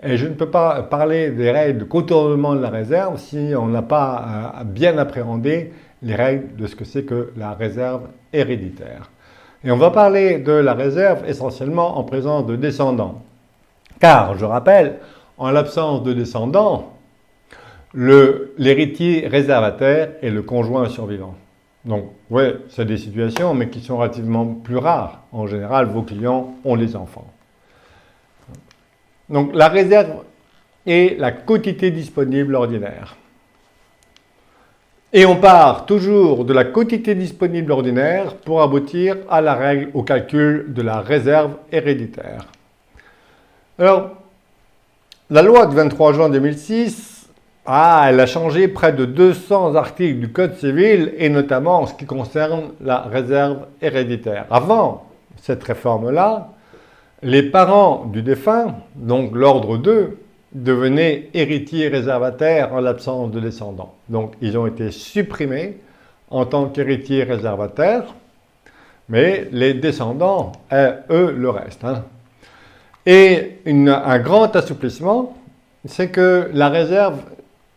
Et je ne peux pas parler des règles de contournement de la réserve si on n'a pas bien appréhendé les règles de ce que c'est que la réserve héréditaire. Et on va parler de la réserve essentiellement en présence de descendants. Car, je rappelle, en l'absence de descendants, l'héritier réservataire est le conjoint survivant. Donc, oui, c'est des situations, mais qui sont relativement plus rares. En général, vos clients ont des enfants. Donc, la réserve est la quotité disponible ordinaire. Et on part toujours de la quotité disponible ordinaire pour aboutir à la règle au calcul de la réserve héréditaire. Alors, la loi du 23 juin 2006, elle a changé près de 200 articles du Code civil, et notamment en ce qui concerne la réserve héréditaire. Avant cette réforme-là, les parents du défunt, donc l'ordre 2, devenaient héritiers réservataires en l'absence de descendants. Donc, ils ont été supprimés en tant qu'héritiers réservataires, mais les descendants, eux, le reste. Et un grand assouplissement, c'est que la réserve,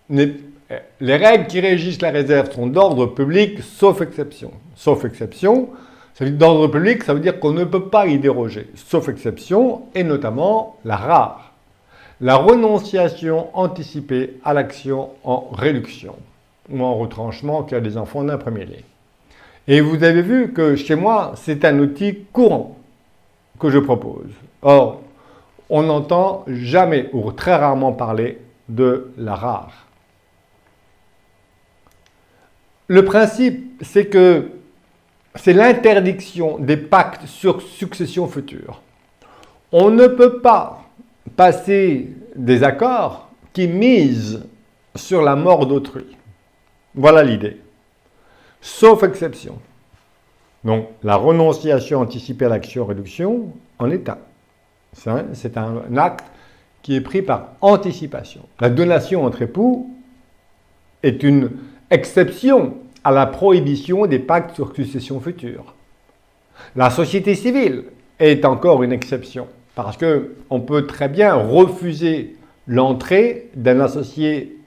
les règles qui régissent la réserve sont d'ordre public, sauf exception. Sauf exception, d'ordre public, ça veut dire qu'on ne peut pas y déroger, sauf exception, et notamment la rare. La renonciation anticipée à l'action en réduction ou en retranchement qui a des enfants d'un premier lait. Et vous avez vu que chez moi, c'est un outil courant que je propose. Or, on n'entend jamais ou très rarement parler de la rare. Le principe, c'est que c'est l'interdiction des pactes sur succession future. On ne peut pas passer des accords qui misent sur la mort d'autrui. Voilà l'idée. Sauf exception. Donc, la renonciation anticipée à l'action-réduction en est un. C'est un acte qui est pris par anticipation. La donation entre époux est une exception à la prohibition des pactes sur succession future. La société civile est encore une exception. Parce qu'on peut très bien refuser l'entrée d'un associé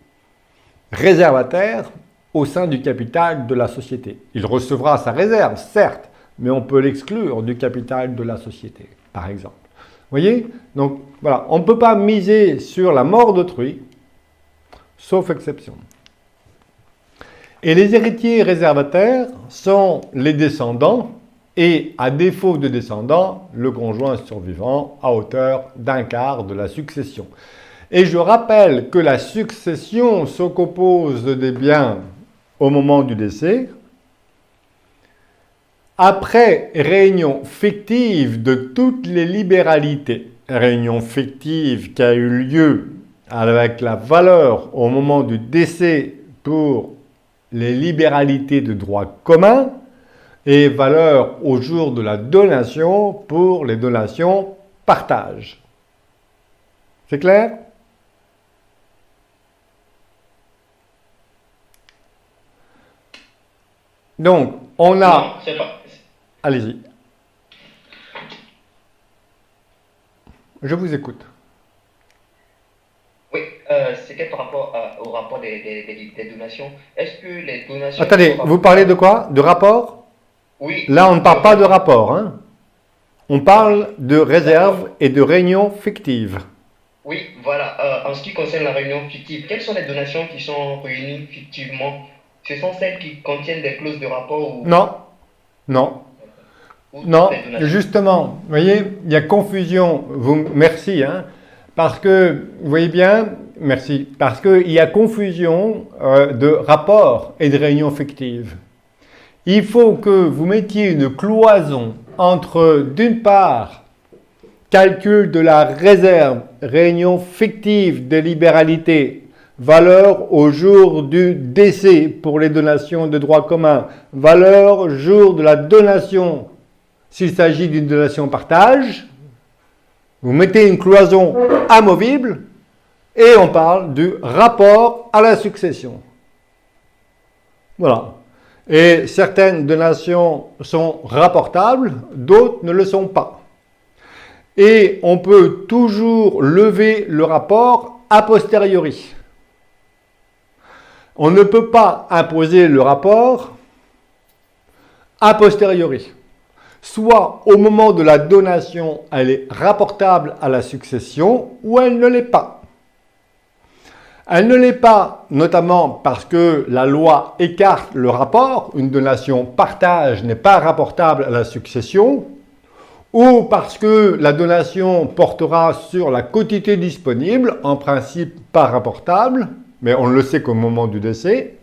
réservataire au sein du capital de la société. Il recevra sa réserve, certes, mais on peut l'exclure du capital de la société, par exemple. Vous voyez? Donc, voilà, on ne peut pas miser sur la mort d'autrui, sauf exception. Et les héritiers réservataires sont les descendants, et à défaut de descendants, le conjoint survivant à hauteur d'un quart de la succession. Et je rappelle que la succession se compose des biens au moment du décès, après réunion fictive de toutes les libéralités, réunion fictive qui a eu lieu avec la valeur au moment du décès pour les libéralités de droit commun, et valeur au jour de la donation pour les donations partage. C'est clair? Donc, on a... Non, c'est pas. Allez-y. Je vous écoute. Oui, c'était par rapport au rapport des donations. Est-ce que les donations... Attendez, vous parlez de quoi? De rapport? Oui. Là, on ne parle pas de rapport, hein? On parle de réserve et de réunion fictive. Oui, voilà. En ce qui concerne la réunion fictive, quelles sont les donations qui sont réunies fictivement? Ce sont celles qui contiennent des clauses de rapport ou... Non, non. ou Non, les donations? justement, vous voyez, il y a confusion. Merci, hein, parce que, vous voyez bien, merci, parce qu'il y a confusion de rapport et de réunion fictive. Il faut que vous mettiez une cloison entre, d'une part, calcul de la réserve, réunion fictive de libéralité, valeur au jour du décès pour les donations de droit commun, valeur jour de la donation s'il s'agit d'une donation partage. Vous mettez une cloison amovible et on parle du rapport à la succession. Voilà. Et certaines donations sont rapportables, d'autres ne le sont pas. Et on peut toujours lever le rapport a posteriori. On ne peut pas imposer le rapport a posteriori. Soit au moment de la donation, elle est rapportable à la succession, ou elle ne l'est pas. Elle ne l'est pas, notamment parce que la loi écarte le rapport, une donation partage n'est pas rapportable à la succession, ou parce que la donation portera sur la quotité disponible, en principe pas rapportable, mais on ne le sait qu'au moment du décès,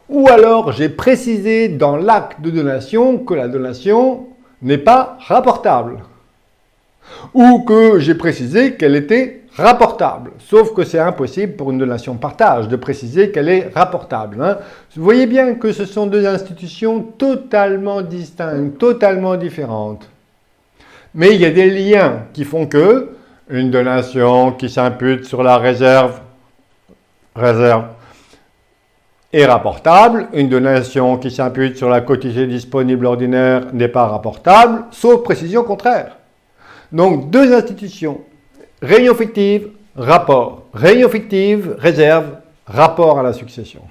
ou alors j'ai précisé dans l'acte de donation que la donation n'est pas rapportable, ou que j'ai précisé qu'elle était rapportable, sauf que c'est impossible pour une donation partage de préciser qu'elle est rapportable. Hein. Vous voyez bien que ce sont deux institutions totalement distinctes, totalement différentes. Mais il y a des liens qui font que une donation qui s'impute sur la réserve est rapportable, une donation qui s'impute sur la quotité disponible ordinaire n'est pas rapportable, sauf précision contraire. Donc deux institutions, réunion fictive, rapport, réunion fictive, réserve, rapport à la succession.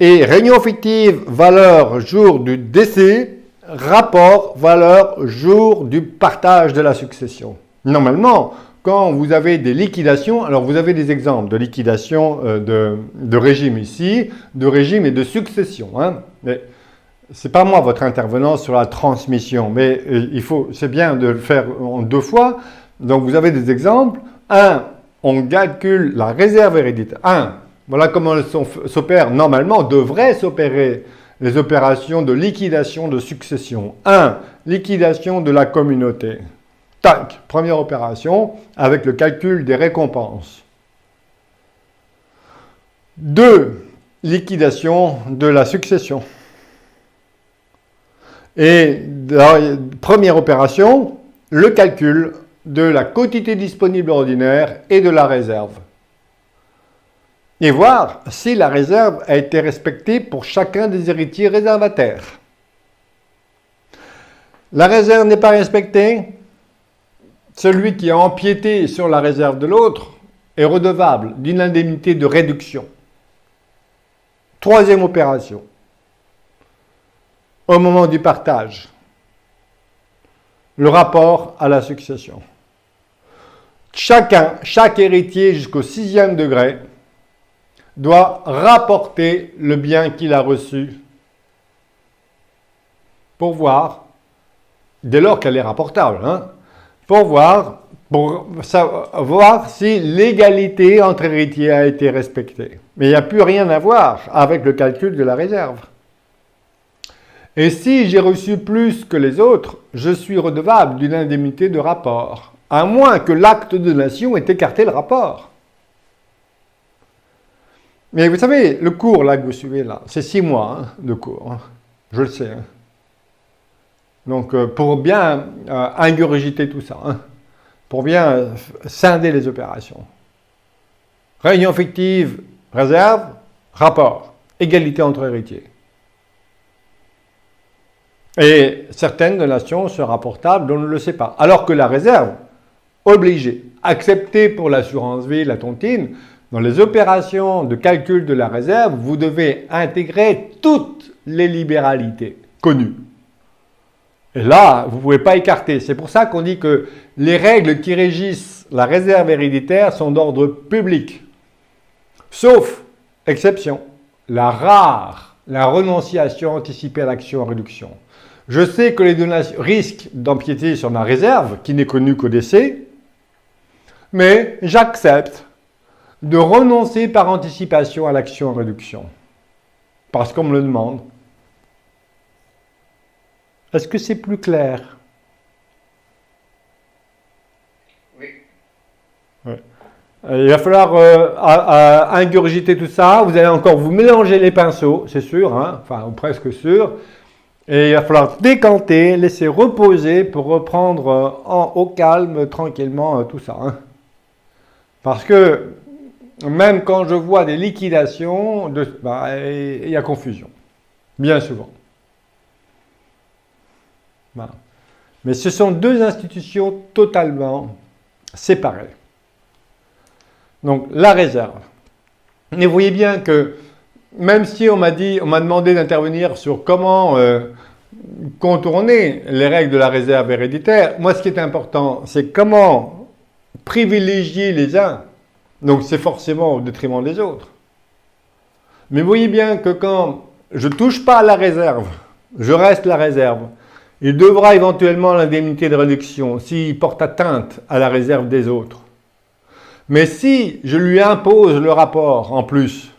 Et réunion fictive, valeur jour du décès, rapport, valeur jour du partage de la succession. Normalement, quand vous avez des liquidations, alors vous avez des exemples de liquidation de régime ici, de régime et de succession. Hein. Mais ce n'est pas moi votre intervenant sur la transmission, mais c'est bien de le faire en deux fois. Donc vous avez des exemples. Un, on calcule la réserve héréditaire. Voilà comment s'opère normalement, devraient s'opérer les opérations de liquidation de succession. 1. Liquidation de la communauté. Tac, première opération avec le calcul des récompenses. 2. Liquidation de la succession. Et première opération, le calcul de la quotité disponible ordinaire et de la réserve. Et voir si la réserve a été respectée pour chacun des héritiers réservataires. La réserve n'est pas respectée, celui qui a empiété sur la réserve de l'autre est redevable d'une indemnité de réduction. Troisième opération, au moment du partage, le rapport à la succession. Chaque héritier jusqu'au 6e degré doit rapporter le bien qu'il a reçu pour voir, dès lors qu'elle est rapportable, hein, pour savoir si l'égalité entre héritiers a été respectée. Mais il n'y a plus rien à voir avec le calcul de la réserve. Et si j'ai reçu plus que les autres, je suis redevable d'une indemnité de rapport, à moins que l'acte de donation ait écarté le rapport. Mais vous savez, le cours là que vous suivez là, c'est 6 mois hein, de cours, hein. Je le sais. Hein. Donc pour bien ingurgiter tout ça, hein, pour bien scinder les opérations. Réunion fictive, réserve, rapport, égalité entre héritiers. Et certaines donations sont rapportables, on ne le sait pas. Alors que la réserve, obligée, acceptée pour l'assurance vie, la tontine, dans les opérations de calcul de la réserve, vous devez intégrer toutes les libéralités connues. Et là, vous ne pouvez pas écarter. C'est pour ça qu'on dit que les règles qui régissent la réserve héréditaire sont d'ordre public. Sauf exception, la renonciation anticipée à l'action en réduction. Je sais que les donations risquent d'empiéter sur ma réserve, qui n'est connue qu'au décès, mais j'accepte de renoncer par anticipation à l'action en réduction, parce qu'on me le demande. Est-ce que c'est plus clair? Oui. Ouais. Il va falloir ingurgiter tout ça. Vous allez encore vous mélanger les pinceaux, c'est sûr, hein, enfin, ou presque sûr. Et il va falloir décanter, laisser reposer pour reprendre au calme, tranquillement, tout ça. Hein. Parce que même quand je vois des liquidations, il y a confusion, bien souvent. Voilà. Mais ce sont deux institutions totalement séparées. Donc, la réserve. Et vous voyez bien que, même si on m'a demandé d'intervenir sur comment contourner les règles de la réserve héréditaire, moi, ce qui est important, c'est comment privilégier les uns. Donc, c'est forcément au détriment des autres. Mais vous voyez bien que quand je ne touche pas à la réserve, je reste la réserve, il devra éventuellement l'indemnité de réduction s'il porte atteinte à la réserve des autres. Mais si je lui impose le rapport en plus,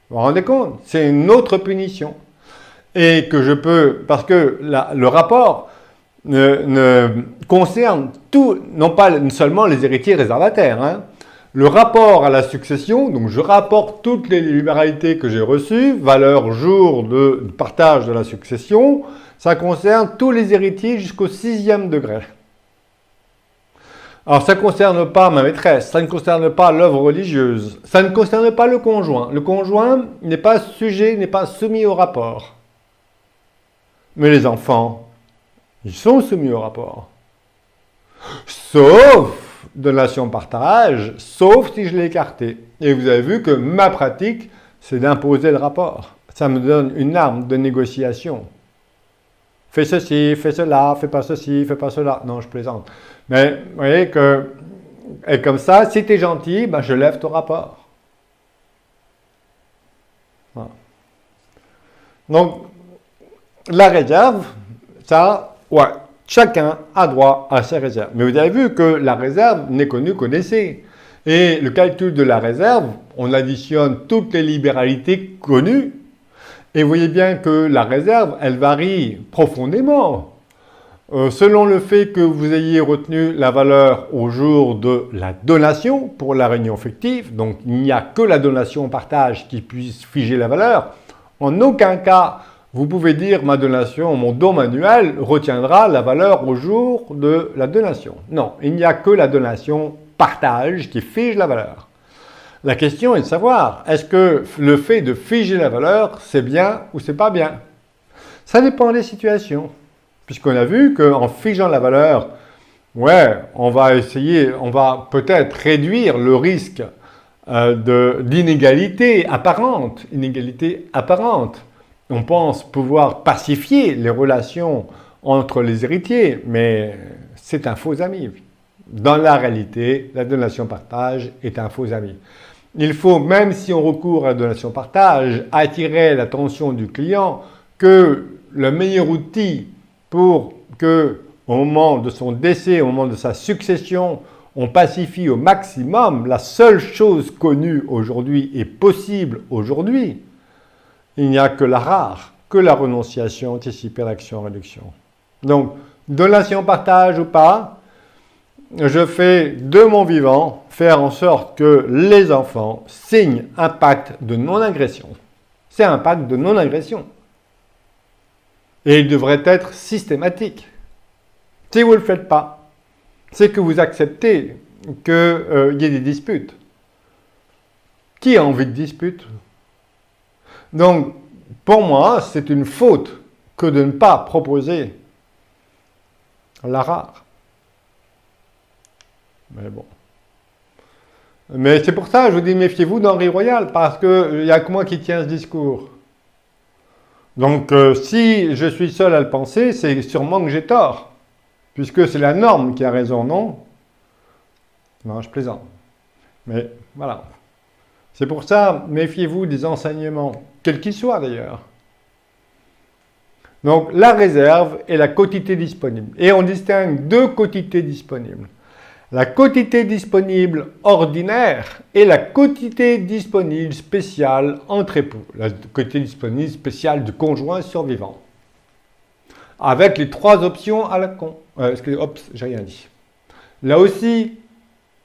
vous vous rendez compte, c'est une autre punition. Et que je peux, parce que le rapport ne concerne tout, non pas seulement les héritiers réservataires, hein. Le rapport à la succession, donc je rapporte toutes les libéralités que j'ai reçues, valeur jour de partage de la succession, ça concerne tous les héritiers jusqu'au 6e degré. Alors ça ne concerne pas ma maîtresse, ça ne concerne pas l'œuvre religieuse, ça ne concerne pas le conjoint. Le conjoint n'est pas sujet, n'est pas soumis au rapport. Mais les enfants, ils sont soumis au rapport. Sauf donation partage, sauf si je l'ai écarté. Et vous avez vu que ma pratique, c'est d'imposer le rapport. Ça me donne une arme de négociation. Fais ceci, fais cela, fais pas ceci, fais pas cela. Non, je plaisante. Mais vous voyez que, et comme ça, si tu es gentil, ben, je lève ton rapport. Voilà. Donc, la réserve, ça, ouais. Chacun a droit à ses réserves. Mais vous avez vu que la réserve n'est connue qu'au décès. Et le calcul de la réserve, on additionne toutes les libéralités connues. Et vous voyez bien que la réserve, elle varie profondément. Selon le fait que vous ayez retenu la valeur au jour de la donation pour la réunion fictive, donc il n'y a que la donation en partage qui puisse figer la valeur, en aucun cas vous pouvez dire ma donation, mon don manuel retiendra la valeur au jour de la donation. Non, il n'y a que la donation partage qui fige la valeur. La question est de savoir, est-ce que le fait de figer la valeur, c'est bien ou c'est pas bien? Ça dépend des situations. Puisqu'on a vu qu'en figeant la valeur, ouais, on va peut-être réduire le risque d'inégalité apparente. On pense pouvoir pacifier les relations entre les héritiers, mais c'est un faux ami. Dans la réalité, la donation-partage est un faux ami. Il faut, même si on recourt à la donation-partage, attirer l'attention du client que le meilleur outil pour que, au moment de son décès, au moment de sa succession, on pacifie au maximum la seule chose connue aujourd'hui et possible aujourd'hui. Il n'y a que la rare, que la renonciation anticipée à l'action-réduction. Donc, donation-partage ou pas, je fais de mon vivant faire en sorte que les enfants signent un pacte de non-agression. C'est un pacte de non-agression. Et il devrait être systématique. Si vous ne le faites pas, c'est que vous acceptez qu'il y ait des disputes. Qui a envie de disputes? Donc, pour moi, c'est une faute que de ne pas proposer la rare. Mais bon. Mais c'est pour ça que je vous dis, méfiez-vous d'Henri Royal, parce qu'il n'y a que moi qui tiens ce discours. Donc, si je suis seul à le penser, c'est sûrement que j'ai tort. Puisque c'est la norme qui a raison, non? Non, je plaisante. Mais voilà. C'est pour ça, méfiez-vous des enseignements, quels qu'ils soient d'ailleurs. Donc, la réserve et la quotité disponible. Et on distingue deux quotités disponibles. La quotité disponible ordinaire et la quotité disponible spéciale entre époux. La quotité disponible spéciale du conjoint survivant. Avec les trois options à la con. Oups, j'ai rien dit. Là aussi,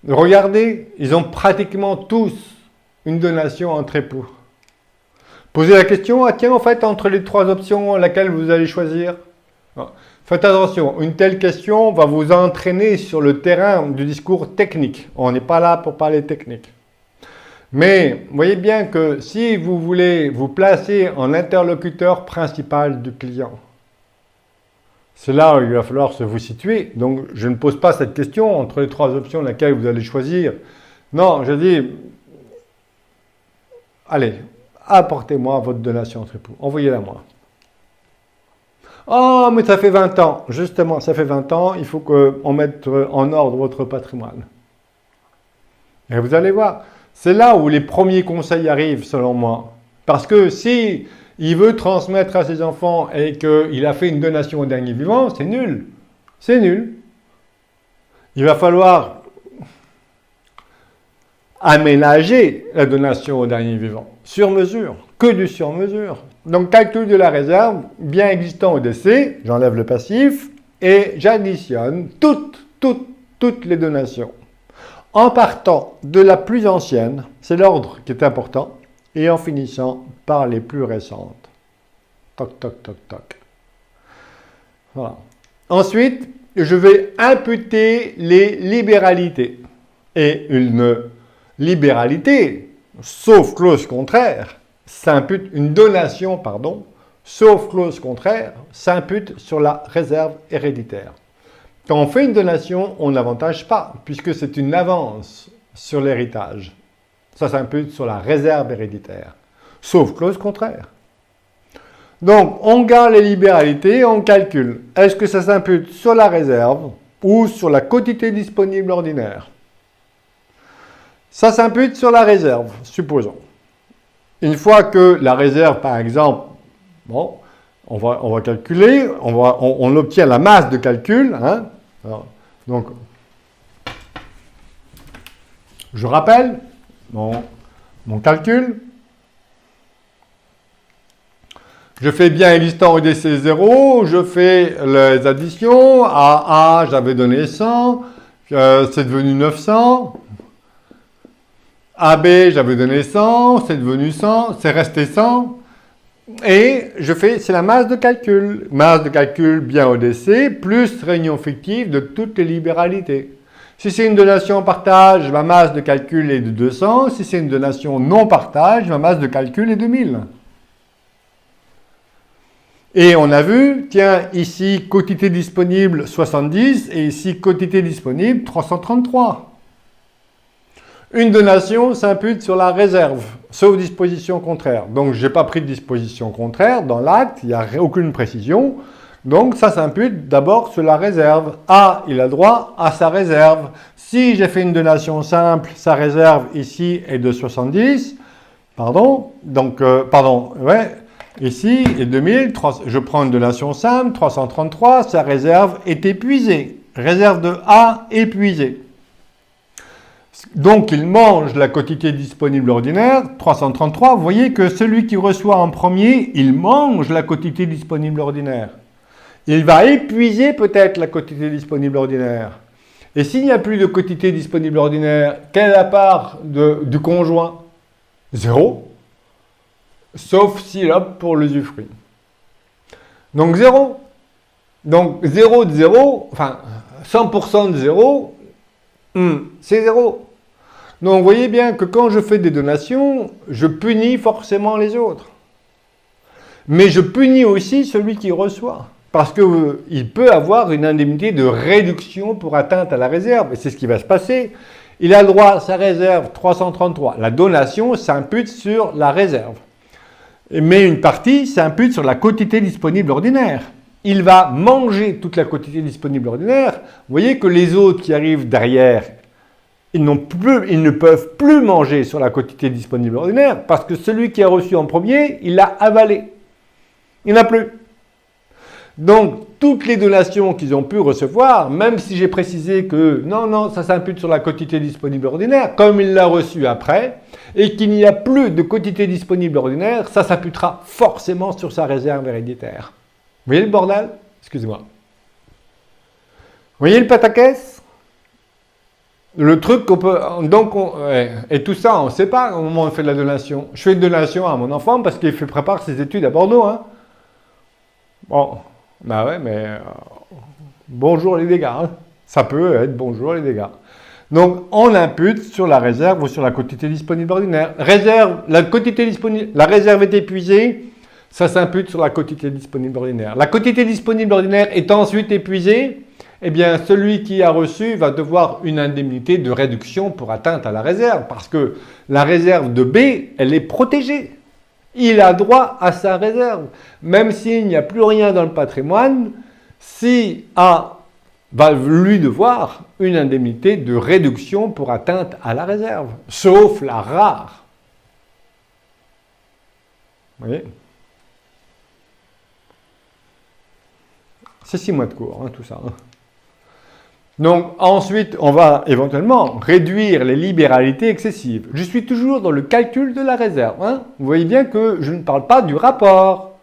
regardez, ils ont pratiquement tous une donation entre époux. Posez la question, ah tiens, en fait, entre les trois options, laquelle vous allez choisir? Faites attention, une telle question va vous entraîner sur le terrain du discours technique. On n'est pas là pour parler technique. Mais voyez bien que si vous voulez vous placer en interlocuteur principal du client, C'est là où il va falloir se vous situer. Donc, je ne pose pas cette question entre les trois options laquelle vous allez choisir. Non, je dis, allez, apportez-moi votre donation entre époux. Envoyez-la moi. Oh, mais ça fait 20 ans. Justement, ça fait 20 ans, il faut qu'on mette en ordre votre patrimoine. Et vous allez voir, c'est là où les premiers conseils arrivent, selon moi. Parce que si il veut transmettre à ses enfants et qu'il a fait une donation au dernier vivant, c'est nul. C'est nul. Il va falloir aménager la donation au dernier vivant, sur mesure, que du sur mesure. Donc, calcul de la réserve, bien existant au décès, j'enlève le passif et j'additionne toutes les donations. En partant de la plus ancienne, c'est l'ordre qui est important, et en finissant par les plus récentes. Toc, toc, toc, toc. Voilà. Ensuite, je vais imputer les libéralités. Et une libéralité, sauf clause contraire, s'impute, une donation, pardon, sauf clause contraire, s'impute sur la réserve héréditaire. Quand on fait une donation, on n'avantage pas, puisque c'est une avance sur l'héritage. Ça s'impute sur la réserve héréditaire, sauf clause contraire. Donc, on garde les libéralités, on calcule. Est-ce que ça s'impute sur la réserve ou sur la quotité disponible ordinaire? Ça s'impute sur la réserve, supposons. Une fois que la réserve, par exemple, bon, on va calculer, on obtient la masse de calcul. Hein. Alors, donc, je rappelle mon calcul. Je fais bien existant au décès 0, je fais les additions. À A, j'avais donné 100, c'est devenu 900. AB, j'avais donné 100, c'est devenu 100, c'est resté 100. Et je fais, c'est la masse de calcul. Masse de calcul bien au décès, plus réunion fictive de toutes les libéralités. Si c'est une donation en partage, ma masse de calcul est de 200. Si c'est une donation non partage, ma masse de calcul est de 1000. Et on a vu, tiens, ici, quotité disponible 70 et ici, quotité disponible 333. Une donation s'impute sur la réserve, sauf disposition contraire. Donc, je n'ai pas pris de disposition contraire dans l'acte, il n'y a aucune précision. Donc, ça s'impute d'abord sur la réserve. A, il a droit à sa réserve. Si j'ai fait une donation simple, sa réserve ici est de 70. Ici est 2000, je prends une donation simple, 333, sa réserve est épuisée. Réserve de A épuisée. Donc, il mange la quotité disponible ordinaire, 333. Vous voyez que celui qui reçoit en premier, il mange la quotité disponible ordinaire. Il va épuiser peut-être la quotité disponible ordinaire. Et s'il n'y a plus de quotité disponible ordinaire, quelle est la part du conjoint? 0. Sauf s'il opte pour l'usufruit. Donc 0. Donc 0 de 0, enfin 100% de 0, c'est 0. Donc vous voyez bien que quand je fais des donations, je punis forcément les autres. Mais je punis aussi celui qui reçoit. Parce qu'il peut avoir une indemnité de réduction pour atteinte à la réserve. Et c'est ce qui va se passer. Il a le droit à sa réserve 333. La donation s'impute sur la réserve. Mais une partie s'impute sur la quotité disponible ordinaire. Il va manger toute la quotité disponible ordinaire. Vous voyez que les autres qui arrivent derrière, ils ne peuvent plus manger sur la quotité disponible ordinaire parce que celui qui a reçu en premier, il l'a avalé. Il n'a plus. Donc, toutes les donations qu'ils ont pu recevoir, même si j'ai précisé que non, ça s'impute sur la quotité disponible ordinaire, comme il l'a reçu après, et qu'il n'y a plus de quotité disponible ordinaire, ça s'imputera forcément sur sa réserve héréditaire. Vous voyez le bordel? Excusez-moi. Vous voyez le pataquès? Le truc qu'on peut... et tout ça, on ne sait pas au moment où on fait de la donation. Je fais une donation à mon enfant parce qu'il prépare ses études à Bordeaux. Hein. Bon, bah ouais, mais... bonjour les dégâts. Hein. Ça peut être bonjour les dégâts. Donc, on impute sur la réserve ou sur la quotité disponible ordinaire. La réserve est épuisée. ça s'impute sur la quotité disponible ordinaire. La quotité disponible ordinaire est ensuite épuisée, eh bien celui qui a reçu va devoir une indemnité de réduction pour atteinte à la réserve, parce que la réserve de B, elle est protégée. Il a droit à sa réserve. Même s'il n'y a plus rien dans le patrimoine, si A va lui devoir une indemnité de réduction pour atteinte à la réserve, sauf la rare. Vous voyez ? C'est 6 mois de cours, hein, tout ça. Donc ensuite, on va éventuellement réduire les libéralités excessives. Je suis toujours dans le calcul de la réserve. Hein. Vous voyez bien que je ne parle pas du rapport.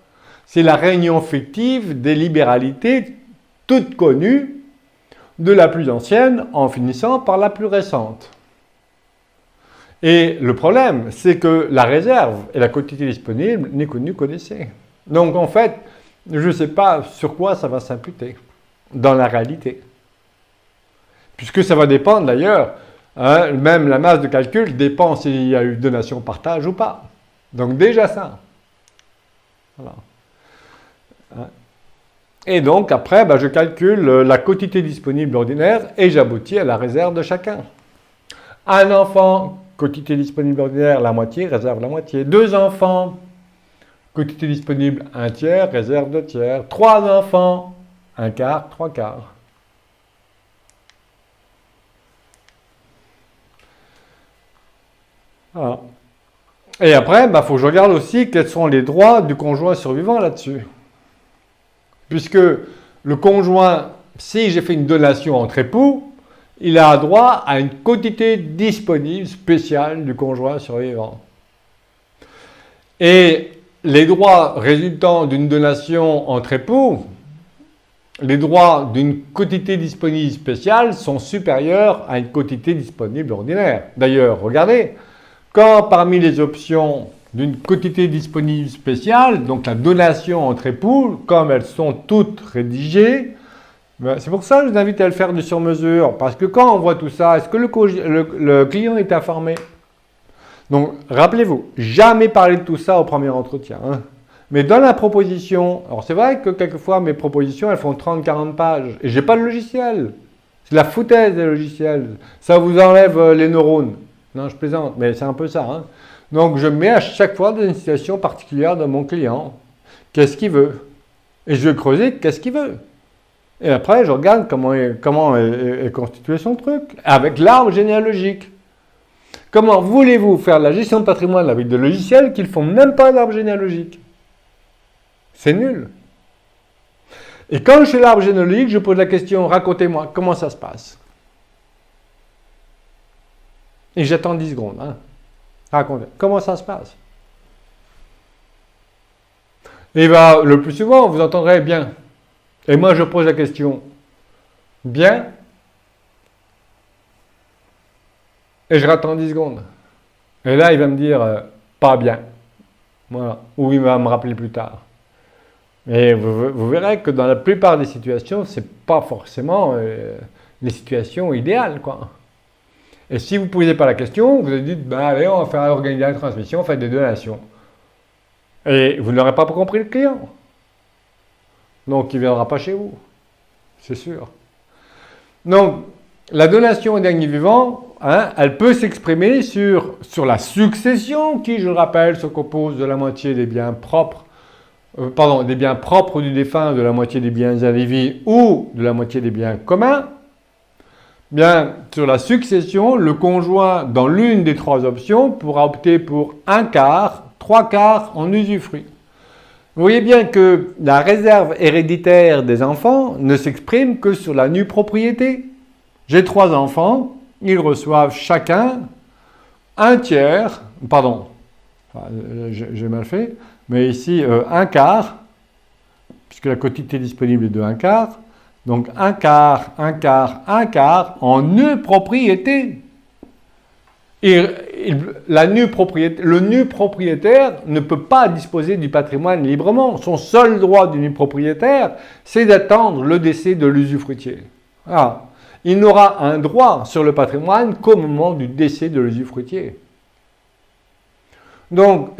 C'est la réunion fictive des libéralités toutes connues, de la plus ancienne en finissant par la plus récente. Et le problème, c'est que la réserve et la quantité disponible n'est connue qu'au décès. Donc en fait, je ne sais pas sur quoi ça va s'imputer dans la réalité. Puisque ça va dépendre d'ailleurs, hein, même la masse de calcul dépend s'il y a eu donation-partage ou pas. Donc déjà ça. Voilà. Et donc après, je calcule la quotité disponible ordinaire et j'aboutis à la réserve de chacun. Un enfant, quotité disponible ordinaire, la moitié, réserve la moitié. 2 enfants, quotité disponible, 1 tiers, réserve 2 tiers. 3 enfants, 1 quart, 3 quarts. Voilà. Et après, faut que je regarde aussi quels sont les droits du conjoint survivant là-dessus. Puisque le conjoint, si j'ai fait une donation entre époux, il a droit à une quotité disponible spéciale du conjoint survivant. Et les droits résultant d'une donation entre époux, les droits d'une quotité disponible spéciale sont supérieurs à une quotité disponible ordinaire. D'ailleurs, regardez, quand parmi les options d'une quotité disponible spéciale, donc la donation entre époux, comme elles sont toutes rédigées, c'est pour ça que je vous invite à le faire du sur-mesure, parce que quand on voit tout ça, est-ce que le client est informé? Donc, rappelez-vous, jamais parler de tout ça au premier entretien. Hein. Mais dans la proposition, alors c'est vrai que quelquefois mes propositions, elles font 30-40 pages, et j'ai pas le logiciel. C'est la foutaise des logiciels. Ça vous enlève les neurones. Non, je plaisante, mais c'est un peu ça. Hein. Donc, je mets à chaque fois dans une situation particulière de mon client. Qu'est-ce qu'il veut? Et je vais creuser qu'est-ce qu'il veut. Et après, je regarde comment est constitué son truc, avec l'arbre généalogique. Comment voulez-vous faire la gestion de patrimoine avec des logiciels qui ne font même pas l'arbre généalogique? C'est nul. Et quand je fais l'arbre généalogique, je pose la question, racontez-moi, comment ça se passe? Et j'attends 10 secondes. Hein. Racontez. Comment ça se passe? Et le plus souvent, vous entendrez bien. Et moi, je pose la question. Bien? Et je rattends 10 secondes. Et là, il va me dire pas bien. Voilà. Ou il va me rappeler plus tard. Et vous verrez que dans la plupart des situations, ce n'est pas forcément les situations idéales, quoi. Et si vous ne posez pas la question, vous avez dit, allez, on va faire organiser la transmission, on fait des donations. Et vous n'aurez pas compris le client. Donc, il ne viendra pas chez vous. C'est sûr. Donc, la donation au dernier vivant, hein, elle peut s'exprimer sur la succession qui, je le rappelle, se compose de la moitié des biens propres, des biens propres du défunt, de la moitié des biens indivis ou de la moitié des biens communs. Bien, sur la succession, le conjoint, dans l'une des 3 options, pourra opter pour 1 quart, 3 quarts en usufruit. Vous voyez bien que la réserve héréditaire des enfants ne s'exprime que sur la nue propriété. J'ai 3 enfants, ils reçoivent chacun 1 tiers, pardon, j'ai mal fait, mais ici 1 quart, puisque la quotité disponible est de 1 quart, donc 1 quart, 1 quart, 1 quart en nue propriété. Et le nu propriétaire ne peut pas disposer du patrimoine librement. Son seul droit du nu propriétaire, c'est d'attendre le décès de l'usufruitier. Ah. Il n'aura un droit sur le patrimoine qu'au moment du décès de l'usufruitier. Donc,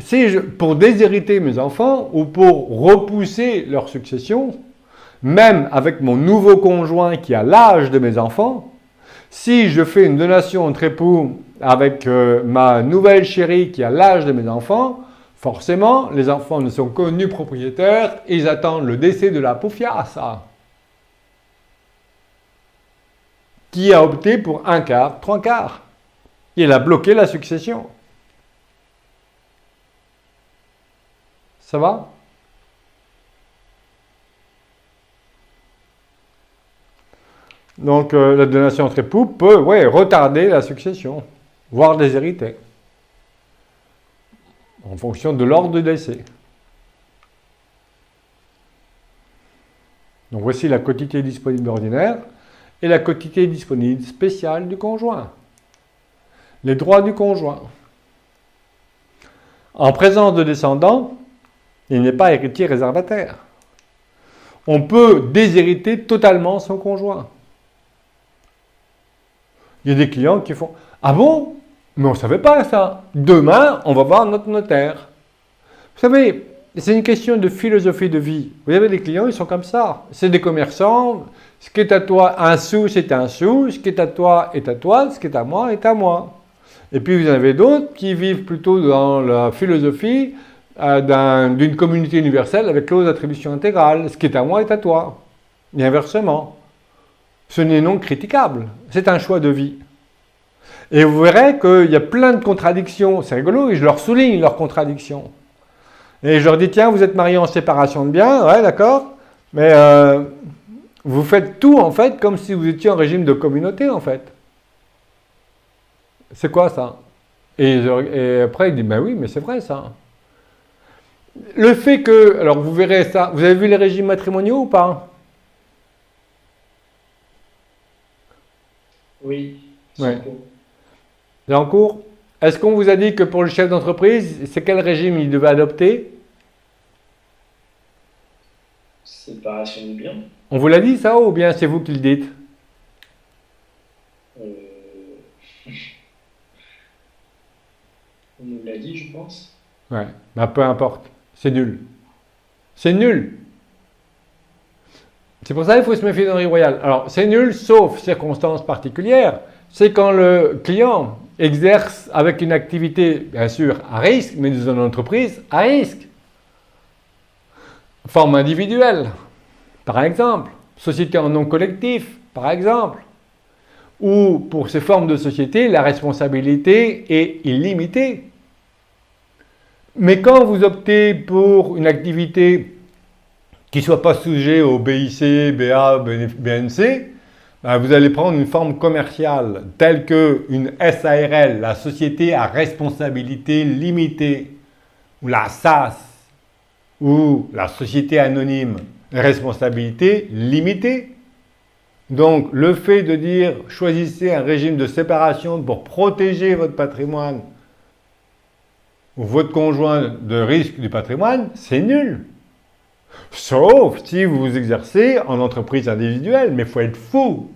pour déshériter mes enfants ou pour repousser leur succession, même avec mon nouveau conjoint qui a l'âge de mes enfants, si je fais une donation entre époux avec ma nouvelle chérie qui a l'âge de mes enfants, forcément, les enfants ne sont que nus propriétaires, ils attendent le décès de la poufiasse, qui a opté pour un quart, trois quarts. Il a bloqué la succession. Ça va? Donc la donation entre époux peut retarder la succession, voire déshériter, en fonction de l'ordre de décès. Donc voici la quotité disponible ordinaire et la quotité disponible spéciale du conjoint. Les droits du conjoint. En présence de descendants, il n'est pas héritier réservataire. On peut déshériter totalement son conjoint. Il y a des clients qui font « Ah bon? Mais on ne savait pas ça. Demain, on va voir notre notaire. » Vous savez, c'est une question de philosophie de vie. Vous avez des clients, ils sont comme ça. C'est des commerçants. Ce qui est à toi, un sou, c'est un sou. Ce qui est à toi est à toi. Ce qui est à moi est à moi. Et puis, vous en avez d'autres qui vivent plutôt dans la philosophie d'une communauté universelle avec clause d'attribution intégrale. Ce qui est à moi est à toi. Et inversement. Ce n'est non critiquable. C'est un choix de vie. Et vous verrez qu'il y a plein de contradictions. C'est rigolo, et je leur souligne leurs contradictions. Et je leur dis, tiens, vous êtes mariés en séparation de biens, ouais, d'accord, mais vous faites tout, en fait, comme si vous étiez en régime de communauté, en fait. C'est quoi, ça? Et après, il dit, ben oui, mais c'est vrai, ça. Le fait que, alors vous verrez ça, vous avez vu les régimes matrimoniaux ou pas? Oui, Ouais. C'est en cours. Est-ce qu'on vous a dit que pour le chef d'entreprise, c'est quel régime il devait adopter? séparation de biens. On vous l'a dit ça ou bien c'est vous qui le dites? Euh, On nous l'a dit, je pense. Ouais, bah peu importe, c'est nul. C'est nul. C'est pour ça qu'il faut se méfier d'Henri Royal. Alors, c'est nul sauf circonstances particulières. C'est quand le client exerce avec une activité, bien sûr, à risque, mais dans une entreprise à risque. Forme individuelle, par exemple. Société en nom collectif, par exemple. Ou pour ces formes de société, la responsabilité est illimitée. Mais quand vous optez pour une activité qui ne soit pas sujet au BIC, BA, BNC, ben vous allez prendre une forme commerciale telle qu'une SARL, la société à responsabilité limitée, ou la SAS, ou la société anonyme, responsabilité limitée. Donc le fait de dire choisissez un régime de séparation pour protéger votre patrimoine ou votre conjoint de risque du patrimoine, c'est nul. Sauf si vous exercez en entreprise individuelle, mais il faut être fou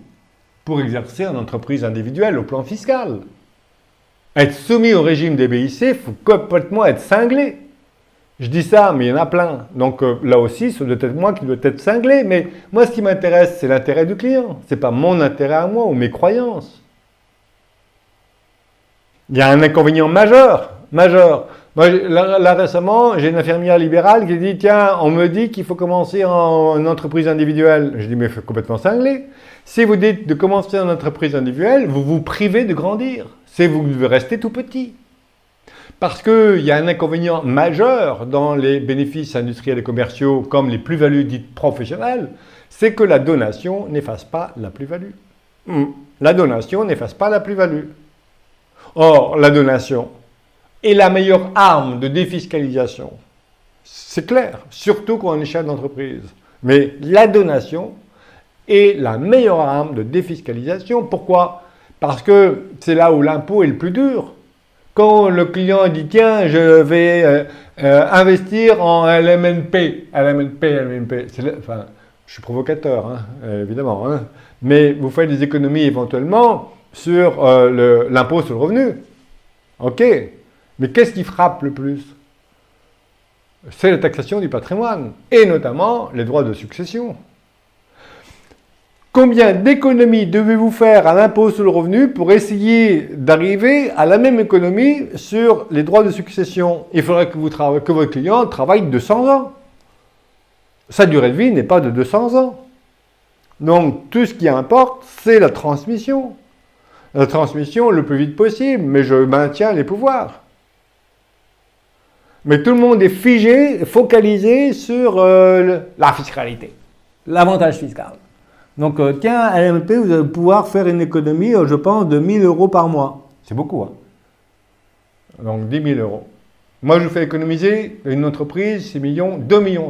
pour exercer en entreprise individuelle au plan fiscal. Être soumis au régime des BIC, il faut complètement être cinglé. Je dis ça, mais il y en a plein. Donc là aussi, ce doit être moi qui dois être cinglé. Mais moi, ce qui m'intéresse, c'est l'intérêt du client. Ce n'est pas mon intérêt à moi ou mes croyances. Il y a un inconvénient majeur. Moi, là récemment, j'ai une infirmière libérale qui dit « Tiens, on me dit qu'il faut commencer en entreprise individuelle. » Je dis « Mais il faut complètement cinglé. Si vous dites de commencer en entreprise individuelle, vous vous privez de grandir. C'est vous devez rester tout petit. » Parce qu'il y a un inconvénient majeur dans les bénéfices industriels et commerciaux comme les plus-values dites professionnelles, c'est que la donation n'efface pas la plus-value. La donation n'efface pas la plus-value. Or, la donation est la meilleure arme de défiscalisation. C'est clair, surtout quand on est chef d'entreprise. Mais la donation est la meilleure arme de défiscalisation. Pourquoi? Parce que c'est là où l'impôt est le plus dur. Quand le client dit « Tiens, je vais investir en LMNP », enfin, je suis provocateur, hein, évidemment, hein, mais vous faites des économies éventuellement sur l'impôt sur le revenu. Ok. Mais qu'est-ce qui frappe le plus? C'est la taxation du patrimoine, et notamment les droits de succession. Combien d'économies devez-vous faire à l'impôt sur le revenu pour essayer d'arriver à la même économie sur les droits de succession? Il faudrait que votre client travaille 200 ans. Sa durée de vie n'est pas de 200 ans. Donc, tout ce qui importe, c'est la transmission. La transmission le plus vite possible, mais je maintiens les pouvoirs. Mais tout le monde est figé, focalisé sur la fiscalité, l'avantage fiscal. Donc, tiens, à l'MLP, vous allez pouvoir faire une économie, je pense, de 1 000 € par mois. C'est beaucoup, hein? Donc, 10 000 €. Moi, je vous fais économiser une entreprise, 6 millions, 2,5 millions.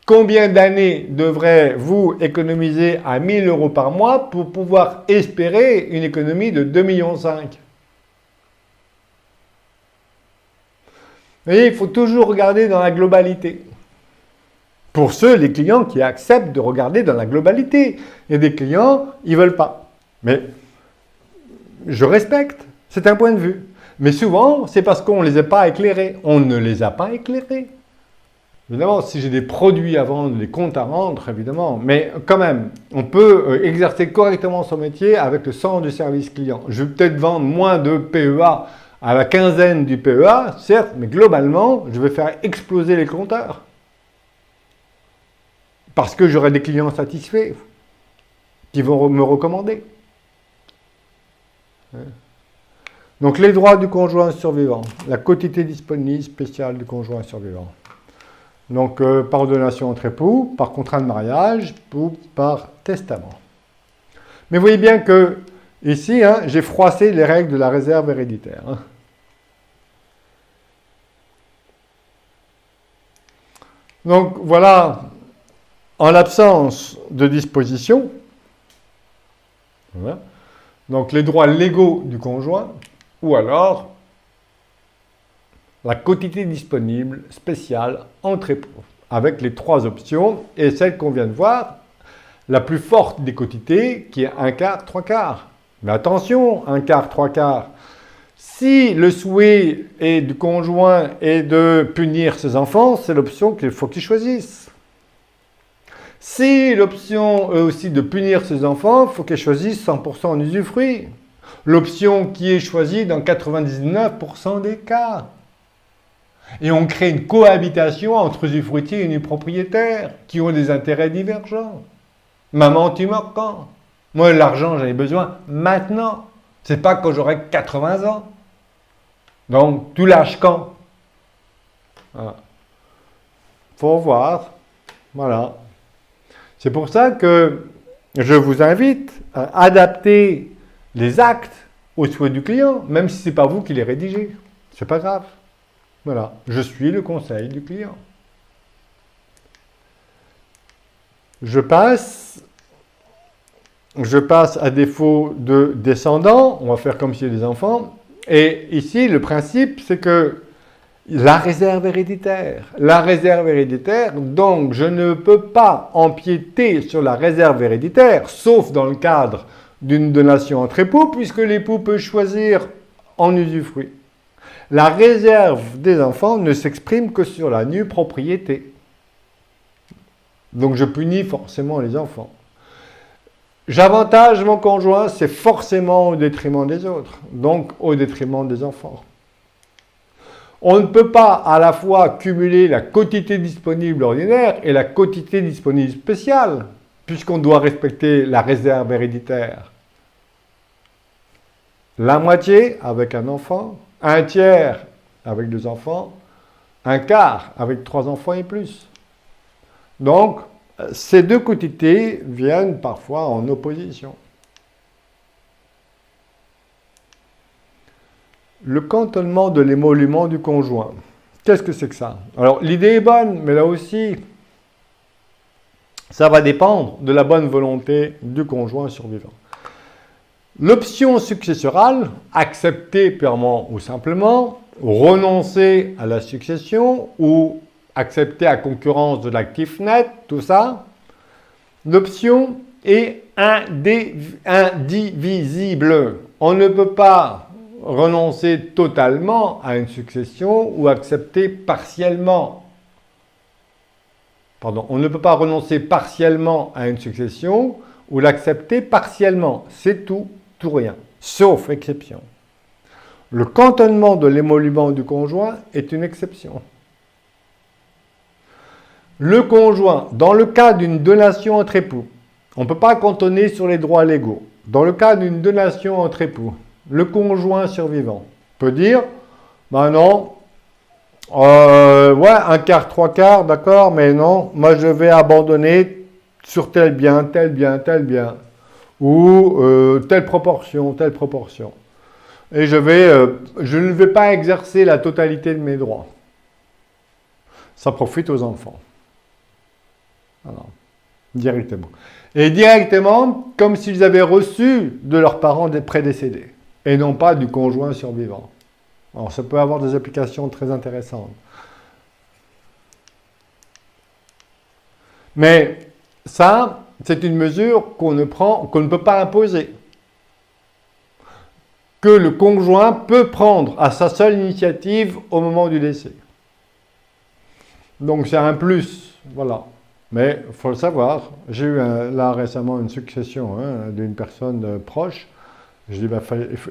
Combien d'années devrez-vous économiser à 1 000 € par mois pour pouvoir espérer une économie de 2,5 millions? Vous voyez, il faut toujours regarder dans la globalité. Pour ceux, les clients qui acceptent de regarder dans la globalité. Il y a des clients, ils ne veulent pas. Mais je respecte, c'est un point de vue. Mais souvent, c'est parce qu'on ne les a pas éclairés. On ne les a pas éclairés. Évidemment, si j'ai des produits à vendre, des comptes à rendre, évidemment. Mais quand même, on peut exercer correctement son métier avec le sens du service client. Je vais peut-être vendre moins de PEA à la quinzaine du PEA, certes, mais globalement, je vais faire exploser les compteurs. Parce que j'aurai des clients satisfaits qui vont me recommander. Donc, les droits du conjoint survivant, la quotité disponible spéciale du conjoint survivant. Donc, par donation entre époux, par contrat de mariage ou par testament. Mais vous voyez bien que, ici, hein, j'ai froissé les règles de la réserve héréditaire. Hein. Donc, voilà, en l'absence de disposition, voilà, donc les droits légaux du conjoint, ou alors la quotité disponible spéciale entre époux, avec les 3 options, et celle qu'on vient de voir, la plus forte des quotités, qui est 1/4, 3/4. Mais attention, 1/4, 3/4. Si le souhait du conjoint est de punir ses enfants, c'est l'option qu'il faut qu'il choisisse. Si l'option est aussi de punir ses enfants, il faut qu'il choisisse 100% en usufruit. L'option qui est choisie dans 99% des cas. Et on crée une cohabitation entre usufruitiers et nus-propriétaires qui ont des intérêts divergents. Maman, tu meurs quand? Moi, l'argent, j'en ai besoin maintenant. C'est pas quand j'aurai 80 ans. Donc, tu lâches quand? Voilà. Faut voir. Voilà. C'est pour ça que je vous invite à adapter les actes aux souhaits du client, même si ce n'est pas vous qui les rédigez. C'est pas grave. Voilà. Je suis le conseil du client. Je passe à défaut de descendants. On va faire comme s'il y avait des enfants. Et ici, le principe, c'est que la réserve héréditaire, donc je ne peux pas empiéter sur la réserve héréditaire, sauf dans le cadre d'une donation entre époux, puisque l'époux peut choisir en usufruit. La réserve des enfants ne s'exprime que sur la nue propriété. Donc je punis forcément les enfants. J'avantage mon conjoint, c'est forcément au détriment des autres, donc au détriment des enfants. On ne peut pas à la fois cumuler la quotité disponible ordinaire et la quotité disponible spéciale, puisqu'on doit respecter la réserve héréditaire. La moitié avec un enfant, 1/3 avec 2 enfants, 1/4 avec 3 enfants et plus. Donc, ces 2 quotités viennent parfois en opposition. Le cantonnement de l'émolument du conjoint. Qu'est-ce que c'est que ça? Alors, l'idée est bonne, mais là aussi, ça va dépendre de la bonne volonté du conjoint survivant. L'option successorale, accepter purement ou simplement, renoncer à la succession ou accepter à concurrence de l'actif net, tout ça, l'option est indivisible. On ne peut pas renoncer totalement à une succession ou accepter partiellement. Pardon, on ne peut pas renoncer partiellement à une succession ou l'accepter partiellement. C'est tout, tout rien, sauf exception. Le cantonnement de l'émolument du conjoint est une exception. Le conjoint, dans le cas d'une donation entre époux, on ne peut pas cantonner sur les droits légaux. Dans le cas d'une donation entre époux, le conjoint survivant peut dire, ben non, ouais, un quart, trois quarts, d'accord, mais non, moi je vais abandonner sur tel bien, tel bien, tel bien, ou telle proportion, telle proportion. Et je ne vais pas exercer la totalité de mes droits. Ça profite aux enfants. Alors, directement. Et directement, comme s'ils avaient reçu de leurs parents prédécédés, et non pas du conjoint survivant. Alors, ça peut avoir des applications très intéressantes. Mais ça, c'est une mesure qu'on ne peut pas imposer. Que le conjoint peut prendre à sa seule initiative au moment du décès. Donc c'est un plus, voilà. Mais il faut le savoir, j'ai eu là récemment une succession d'une personne proche. Je dis,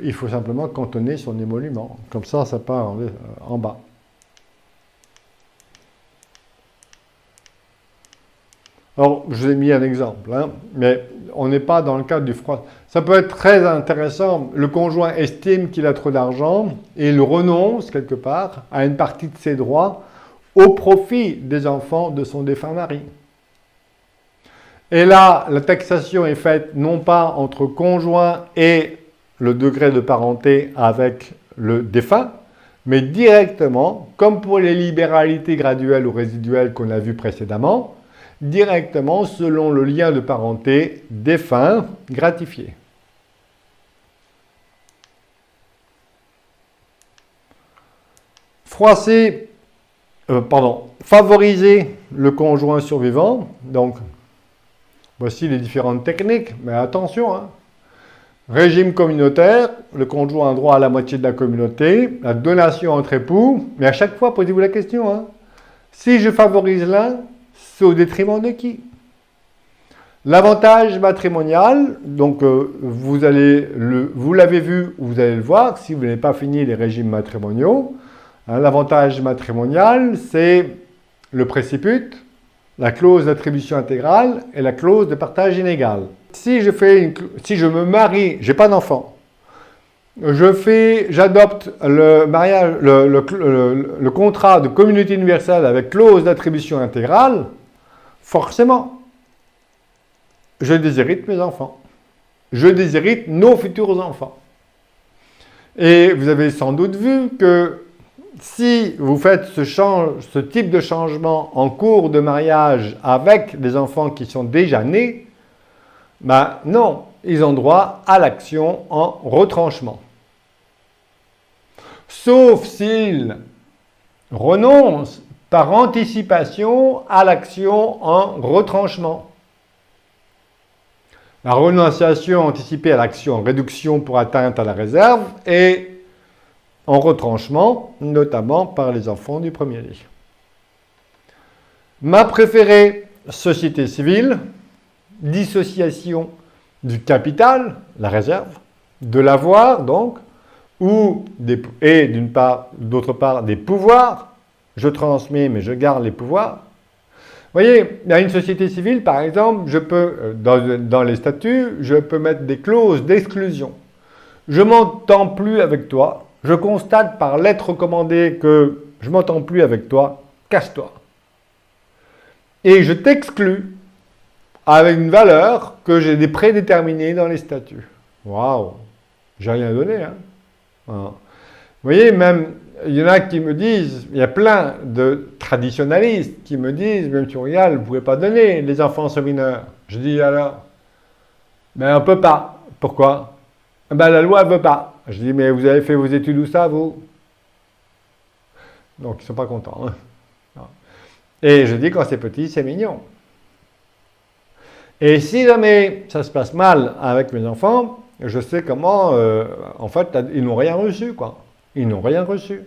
il faut simplement cantonner son émolument. Comme ça part en bas. Alors, je vous ai mis un exemple, mais on n'est pas dans le cadre du froid. Ça peut être très intéressant. Le conjoint estime qu'il a trop d'argent et il renonce quelque part à une partie de ses droits au profit des enfants de son défunt mari. Et là, la taxation est faite non pas entre conjoint et le degré de parenté avec le défunt, mais directement, comme pour les libéralités graduelles ou résiduelles qu'on a vues précédemment, directement selon le lien de parenté défunt gratifié. Favoriser le conjoint survivant. Donc, voici les différentes techniques, mais attention, Régime communautaire, le conjoint a droit à la moitié de la communauté, la donation entre époux, mais à chaque fois, posez-vous la question, si je favorise l'un, c'est au détriment de qui? L'avantage matrimonial, donc vous l'avez vu, vous allez le voir, si vous n'avez pas fini les régimes matrimoniaux, l'avantage matrimonial, c'est le préciput, la clause d'attribution intégrale et la clause de partage inégal. Si je me marie, j'ai pas d'enfant, j'adopte le contrat de communauté universelle avec clause d'attribution intégrale, forcément, je déshérite mes enfants. Je déshérite nos futurs enfants. Et vous avez sans doute vu que si vous faites ce type de changement en cours de mariage avec des enfants qui sont déjà nés, ben non, ils ont droit à l'action en retranchement. Sauf s'ils renoncent par anticipation à l'action en retranchement. La renonciation anticipée à l'action en réduction pour atteinte à la réserve et en retranchement, notamment par les enfants du premier lit. Ma préférée, société civile, dissociation du capital, la réserve, de l'avoir donc, et d'autre part des pouvoirs. Je transmets mais je garde les pouvoirs. Vous voyez, dans une société civile, par exemple, je peux, dans les statuts, je peux mettre des clauses d'exclusion. Je ne m'entends plus avec toi. Je constate par lettre recommandée que je ne m'entends plus avec toi. Casse-toi. Et je t'exclus avec une valeur que j'ai prédéterminée dans les statuts. Waouh! J'ai rien donné, Voilà. Vous voyez, même, il y en a qui me disent, il y a plein de traditionalistes qui me disent, même sur Rial, vous ne pouvez pas donner, les enfants sont mineurs. Je dis alors, mais on ne peut pas. Pourquoi? Ben, la loi ne veut pas. Je dis, mais vous avez fait vos études où ça, vous? Donc, ils ne sont pas contents. Et je dis, quand c'est petit, c'est mignon. Et si jamais ça se passe mal avec mes enfants, je sais comment, en fait, ils n'ont rien reçu, quoi. Ils n'ont rien reçu.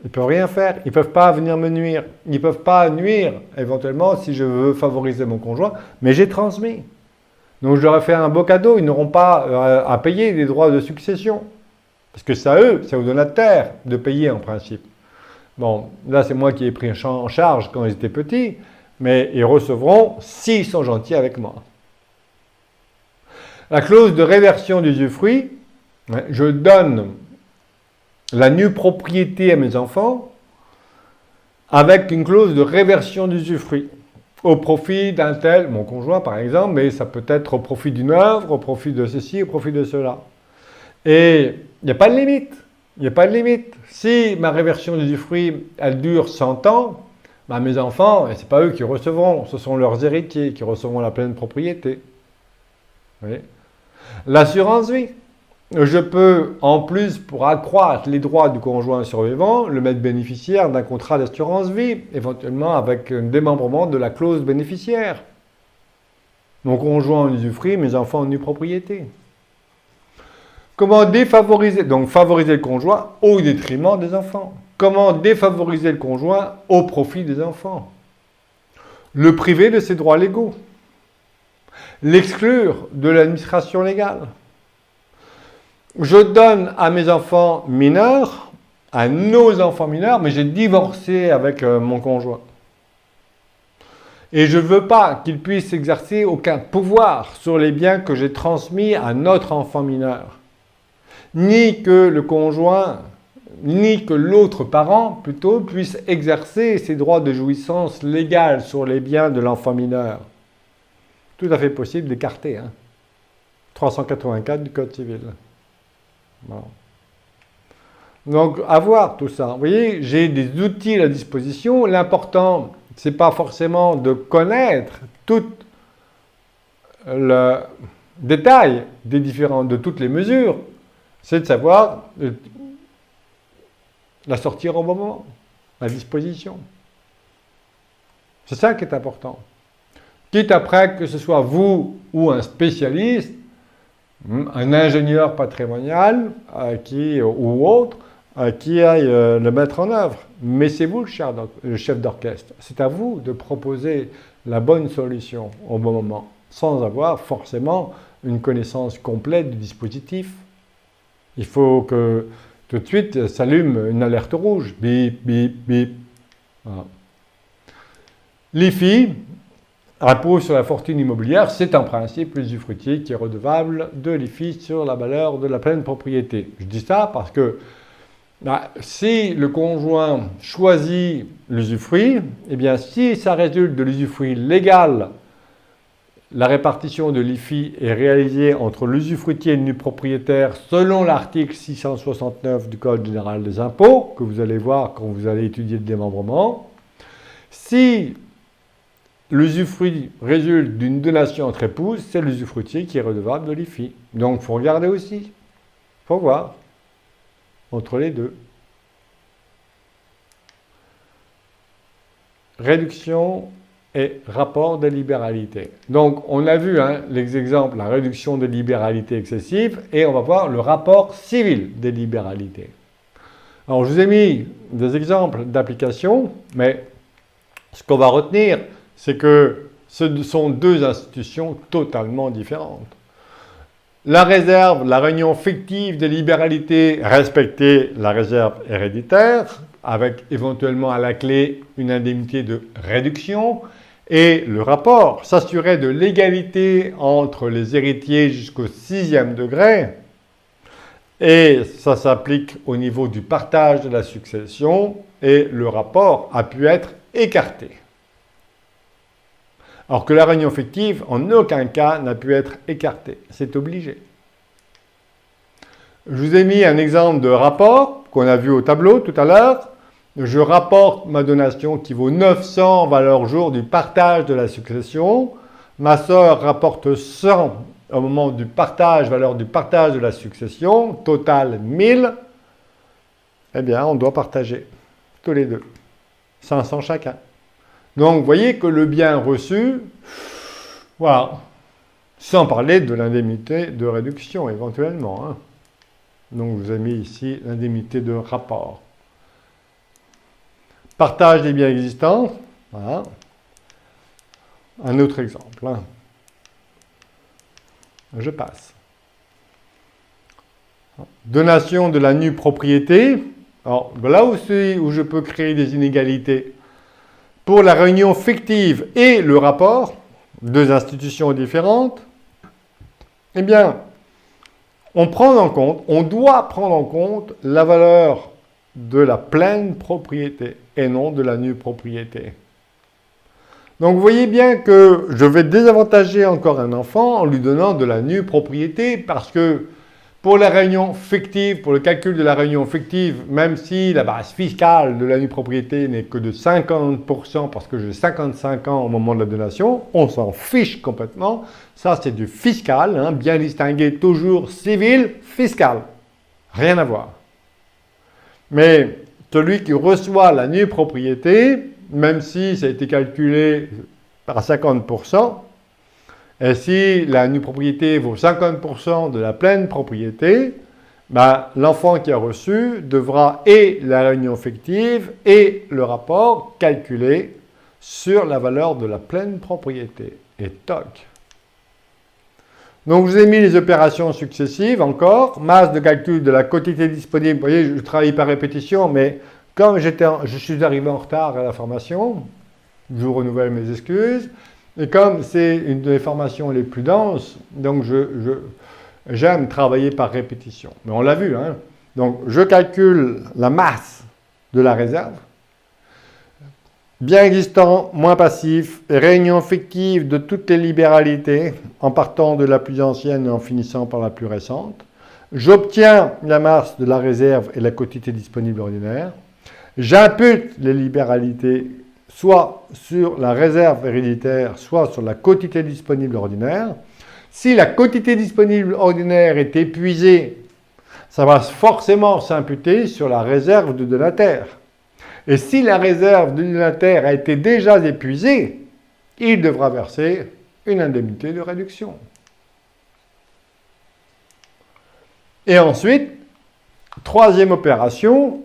Ils ne peuvent rien faire. Ils ne peuvent pas venir me nuire. Ils ne peuvent pas nuire, éventuellement, si je veux favoriser mon conjoint, mais j'ai transmis. Donc je leur ai fait un beau cadeau. Ils n'auront pas à payer les droits de succession. Parce que c'est à eux, c'est aux donataires de payer en principe. Bon, là c'est moi qui ai pris en charge quand ils étaient petits, mais ils recevront s'ils sont gentils avec moi. La clause de réversion d'usufruit, je donne la nue propriété à mes enfants avec une clause de réversion d'usufruit au profit d'un tel, mon conjoint par exemple, mais ça peut être au profit d'une œuvre, au profit de ceci, au profit de cela. Et il n'y a pas de limite. Il n'y a pas de limite. Si ma réversion d'usufruit, elle dure 100 ans, bah mes enfants, ce n'est pas eux qui recevront, ce sont leurs héritiers qui recevront la pleine propriété. Vous voyez ? L'assurance vie. Je peux, en plus, pour accroître les droits du conjoint survivant, le mettre bénéficiaire d'un contrat d'assurance vie, éventuellement avec un démembrement de la clause bénéficiaire. Mon conjoint en usufruit, mes enfants en nue propriété. Comment défavoriser, donc favoriser le conjoint au détriment des enfants. Comment défavoriser le conjoint au profit des enfants. Le priver de ses droits légaux. L'exclure de l'administration légale. Je donne à mes enfants mineurs, à nos enfants mineurs, mais j'ai divorcé avec mon conjoint. Et je ne veux pas qu'ils puissent exercer aucun pouvoir sur les biens que j'ai transmis à notre enfant mineur. Ni que le conjoint, ni que l'autre parent, plutôt, puisse exercer ses droits de jouissance légale sur les biens de l'enfant mineur. Tout à fait possible d'écarter. 384 du Code civil. Bon. Donc, à voir tout ça. Vous voyez, j'ai des outils à la disposition. L'important, ce n'est pas forcément de connaître tout le détail de toutes les mesures, c'est de savoir la sortir au bon moment, la disposition. C'est ça qui est important. Quitte après que ce soit vous ou un spécialiste, un ingénieur patrimonial ou autre, qui aille le mettre en œuvre. Mais c'est vous le chef d'orchestre. C'est à vous de proposer la bonne solution au bon moment, sans avoir forcément une connaissance complète du dispositif. Il faut que tout de suite s'allume une alerte rouge. Bip, bip, bip. Voilà. L'IFI, impôt sur la fortune immobilière, c'est en principe l'usufruitier qui est redevable de l'IFI sur la valeur de la pleine propriété. Je dis ça parce que si le conjoint choisit l'usufruit, eh bien si ça résulte de l'usufruit légal, la répartition de l'IFI est réalisée entre l'usufruitier et le nu propriétaire selon l'article 669 du Code général des impôts, que vous allez voir quand vous allez étudier le démembrement. Si l'usufruit résulte d'une donation entre épouses, c'est l'usufruitier qui est redevable de l'IFI. Donc il faut regarder aussi, il faut voir entre les deux. Réduction et rapport de libéralité. Donc, on a vu les exemples, la réduction de libéralité excessive, et on va voir le rapport civil des libéralités. Alors, je vous ai mis des exemples d'application, mais ce qu'on va retenir, c'est que ce sont deux institutions totalement différentes. La réserve, la réunion fictive des libéralités, respecter la réserve héréditaire, avec éventuellement à la clé une indemnité de réduction, et le rapport s'assurait de l'égalité entre les héritiers jusqu'au 6e degré, et ça s'applique au niveau du partage de la succession, et le rapport a pu être écarté. Alors que la réunion fictive, en aucun cas, n'a pu être écartée. C'est obligé. Je vous ai mis un exemple de rapport qu'on a vu au tableau tout à l'heure. Je rapporte ma donation qui vaut 900 valeur jour du partage de la succession. Ma sœur rapporte 100 au moment du partage, valeur du partage de la succession. Total 1000. Eh bien, on doit partager tous les deux. 500 chacun. Donc, vous voyez que le bien reçu, voilà, Sans parler de l'indemnité de réduction, éventuellement. Hein. Donc, je vous ai mis ici l'indemnité de rapport. Partage des biens existants. Voilà. Un autre exemple. Hein. Je passe. Donation de la nue propriété. Alors, là aussi où je peux créer des inégalités. Pour la réunion fictive et le rapport, deux institutions différentes, eh bien, on doit prendre en compte la valeur de la pleine propriété et non de la nue propriété. Donc, vous voyez bien que je vais désavantager encore un enfant en lui donnant de la nue propriété parce que pour la réunion fictive, pour le calcul de la réunion fictive, même si la base fiscale de la nue propriété n'est que de 50% parce que j'ai 55 ans au moment de la donation, on s'en fiche complètement. Ça, c'est du fiscal, hein, bien distingué toujours civil, fiscal. Rien à voir. Mais celui qui reçoit la nue propriété, même si ça a été calculé par 50%, et si la nue propriété vaut 50% de la pleine propriété, ben, l'enfant qui a reçu devra et la réunion fictive et le rapport calculé sur la valeur de la pleine propriété. Et toc. Donc, je vous ai mis les opérations successives encore. Masse de calcul de la quotité disponible. Vous voyez, je travaille par répétition, mais comme je suis arrivé en retard à la formation, je vous renouvelle mes excuses. Et comme c'est une des formations les plus denses, donc j'aime travailler par répétition. Mais on l'a vu, hein. Donc, je calcule la masse de la réserve. Bien existant, moins passif, réunion fictive de toutes les libéralités, en partant de la plus ancienne et en finissant par la plus récente. J'obtiens la masse de la réserve et la quotité disponible ordinaire. J'impute les libéralités soit sur la réserve héréditaire, soit sur la quotité disponible ordinaire. Si la quotité disponible ordinaire est épuisée, ça va forcément s'imputer sur la réserve du donataire. Et si la réserve du donataire a été déjà épuisée, il devra verser une indemnité de réduction. Et ensuite, troisième opération,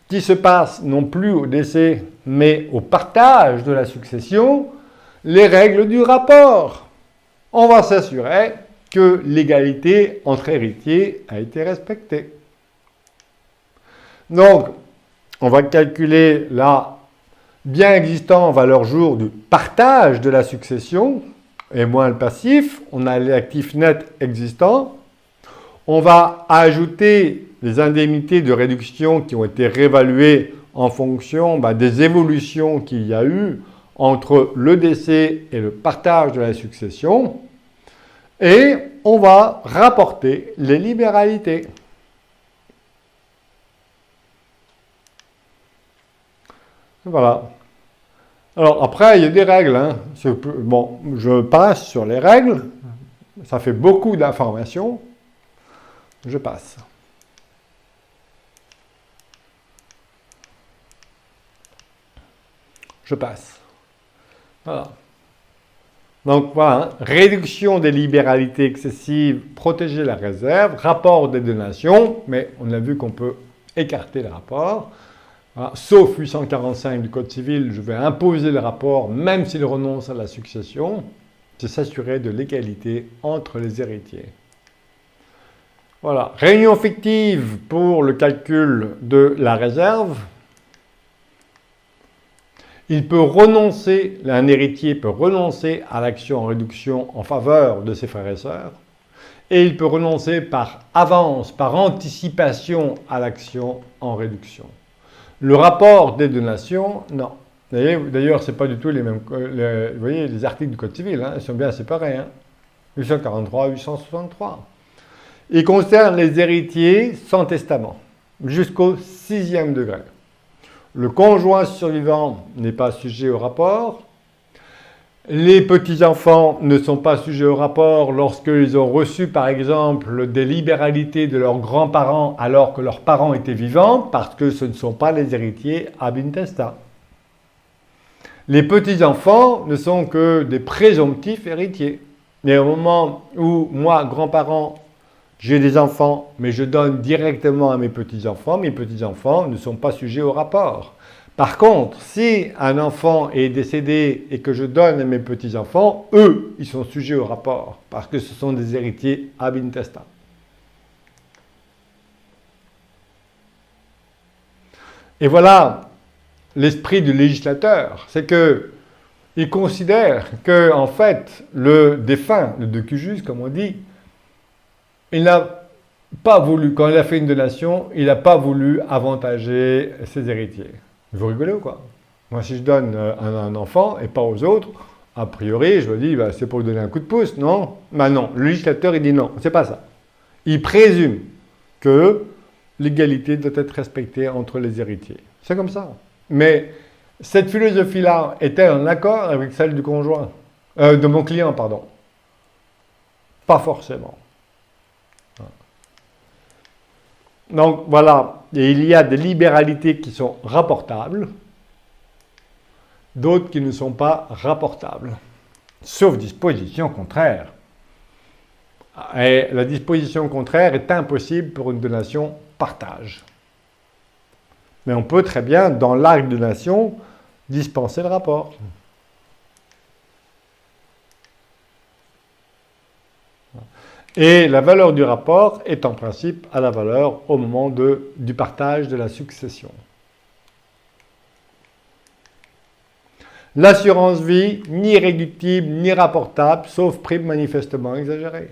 qui se passe non plus au décès, mais au partage de la succession, les règles du rapport. On va s'assurer que l'égalité entre héritiers a été respectée. Donc, on va calculer la bien existant en valeur jour du partage de la succession, et moins le passif, on a l'actif net existant. On va ajouter les indemnités de réduction qui ont été réévaluées en fonction des évolutions qu'il y a eu entre le décès et le partage de la succession. Et on va rapporter les libéralités. Voilà. Alors après, il y a des règles. Hein. Bon, je passe sur les règles. Ça fait beaucoup d'informations. Je passe. Je passe. Voilà. Donc voilà, hein. Réduction des libéralités excessives, protéger la réserve, rapport des donations, mais on a vu qu'on peut écarter le rapport. Voilà. Sauf 845 du Code civil, je vais imposer le rapport même s'il renonce à la succession. C'est s'assurer de l'égalité entre les héritiers. Voilà. Réunion fictive pour le calcul de la réserve. Un héritier peut renoncer à l'action en réduction en faveur de ses frères et sœurs, et il peut renoncer par avance, par anticipation à l'action en réduction. Le rapport des donations, non. D'ailleurs, ce n'est pas du tout les mêmes. Vous voyez, les articles du Code civil, hein, ils sont bien séparés. Hein, 843, 863. Il concerne les héritiers sans testament, jusqu'au 6e degré. Le conjoint survivant n'est pas sujet au rapport. Les petits-enfants ne sont pas sujets au rapport lorsqu'ils ont reçu, par exemple, des libéralités de leurs grands-parents alors que leurs parents étaient vivants, parce que ce ne sont pas les héritiers ab intesta. Les petits-enfants ne sont que des présomptifs héritiers. Mais au moment où moi, grand-parent, j'ai des enfants, mais je donne directement à mes petits-enfants ne sont pas sujets au rapport. Par contre, si un enfant est décédé et que je donne à mes petits-enfants, eux, ils sont sujets au rapport, parce que ce sont des héritiers ab intestin. Et voilà l'esprit du législateur, c'est que il considère que, en fait, le défunt, le decujus, comme on dit, il n'a pas voulu, quand il a fait une donation, il n'a pas voulu avantager ses héritiers. Vous rigolez ou quoi? Moi, si je donne à un enfant et pas aux autres, a priori, je me dis, bah, c'est pour lui donner un coup de pouce, non? Ben non, le législateur, il dit non, c'est pas ça. Il présume que l'égalité doit être respectée entre les héritiers. C'est comme ça. Mais cette philosophie-là est-elle en accord avec celle du conjoint, de mon client, pardon? Pas forcément. Donc voilà, et il y a des libéralités qui sont rapportables, d'autres qui ne sont pas rapportables, sauf disposition contraire. Et la disposition contraire est impossible pour une donation partage. Mais on peut très bien, dans l'acte de donation, dispenser le rapport. Et la valeur du rapport est en principe à la valeur au moment du partage de la succession. L'assurance vie, ni irréductible, ni rapportable, sauf prime manifestement exagérée.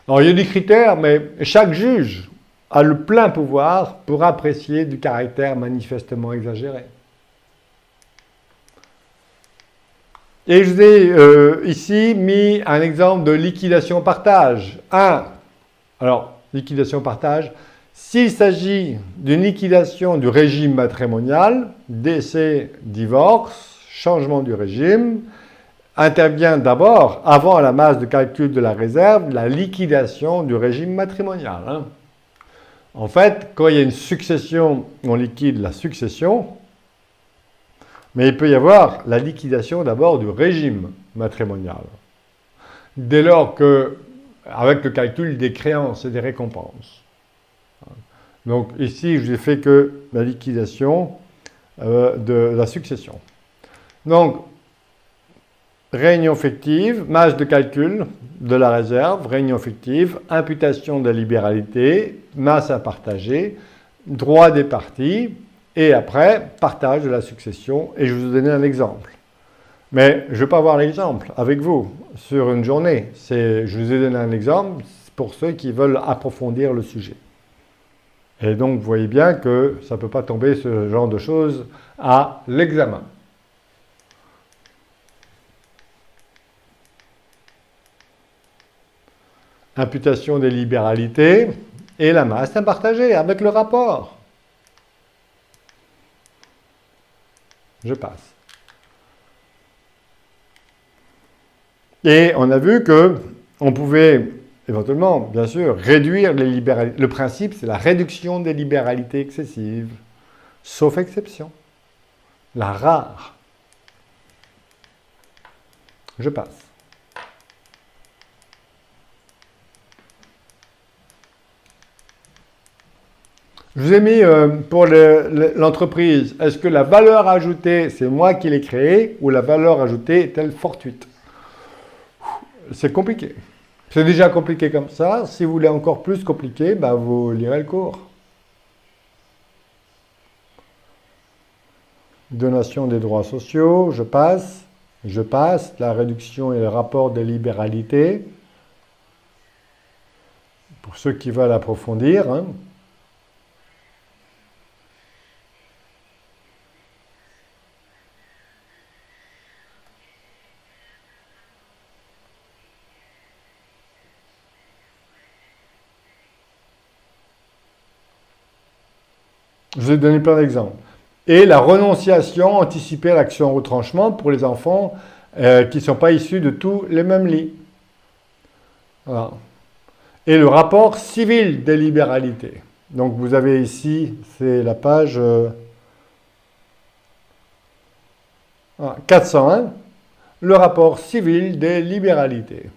Alors il y a des critères, mais chaque juge a le plein pouvoir pour apprécier du caractère manifestement exagéré. Et je vous ai ici mis un exemple de liquidation-partage. Alors, liquidation-partage, s'il s'agit d'une liquidation du régime matrimonial, décès, divorce, changement du régime, intervient d'abord, avant la masse de calcul de la réserve, la liquidation du régime matrimonial. En fait, quand il y a une succession, on liquide la succession, mais il peut y avoir la liquidation d'abord du régime matrimonial. Dès lors que, avec le calcul des créances et des récompenses. Donc ici, je n'ai fait que la liquidation de la succession. Donc, réunion fictive, masse de calcul de la réserve, réunion fictive, imputation de la libéralité, masse à partager, droit des parties, et après, partage de la succession. Et je vous ai donné un exemple. Mais je ne vais pas voir l'exemple avec vous sur une journée. Je vous ai donné un exemple pour ceux qui veulent approfondir le sujet. Et donc, vous voyez bien que ça ne peut pas tomber ce genre de choses à l'examen. Imputation des libéralités et la masse à partager avec le rapport. Je passe. Et on a vu que on pouvait éventuellement, bien sûr, réduire les libéralités. Le principe, c'est la réduction des libéralités excessives, sauf exception. La rare. Je passe. Je vous ai mis pour l'entreprise, est-ce que la valeur ajoutée, c'est moi qui l'ai créée, ou la valeur ajoutée est-elle fortuite? C'est compliqué. C'est déjà compliqué comme ça. Si vous voulez encore plus compliqué, bah, vous lirez le cours. Donation des droits sociaux, je passe. Je passe. La réduction et le rapport des libéralités. Pour ceux qui veulent approfondir, hein. Je vous ai donné plein d'exemples. Et la renonciation anticipée à l'action au retranchement pour les enfants qui ne sont pas issus de tous les mêmes lits. Voilà. Et le rapport civil des libéralités. Donc vous avez ici, c'est la page 401. le rapport civil des libéralités.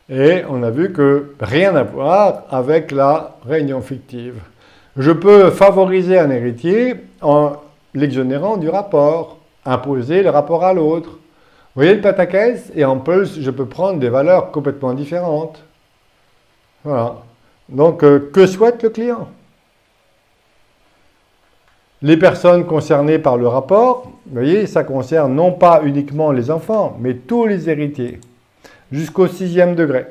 Et on a vu que rien à voir avec la réunion fictive. Je peux favoriser un héritier en l'exonérant du rapport, imposer le rapport à l'autre. Vous voyez le pataquès? Et en plus, je peux prendre des valeurs complètement différentes. Voilà. Donc, que souhaite le client? Les personnes concernées par le rapport, vous voyez, ça concerne non pas uniquement les enfants, mais tous les héritiers, jusqu'au 6e degré.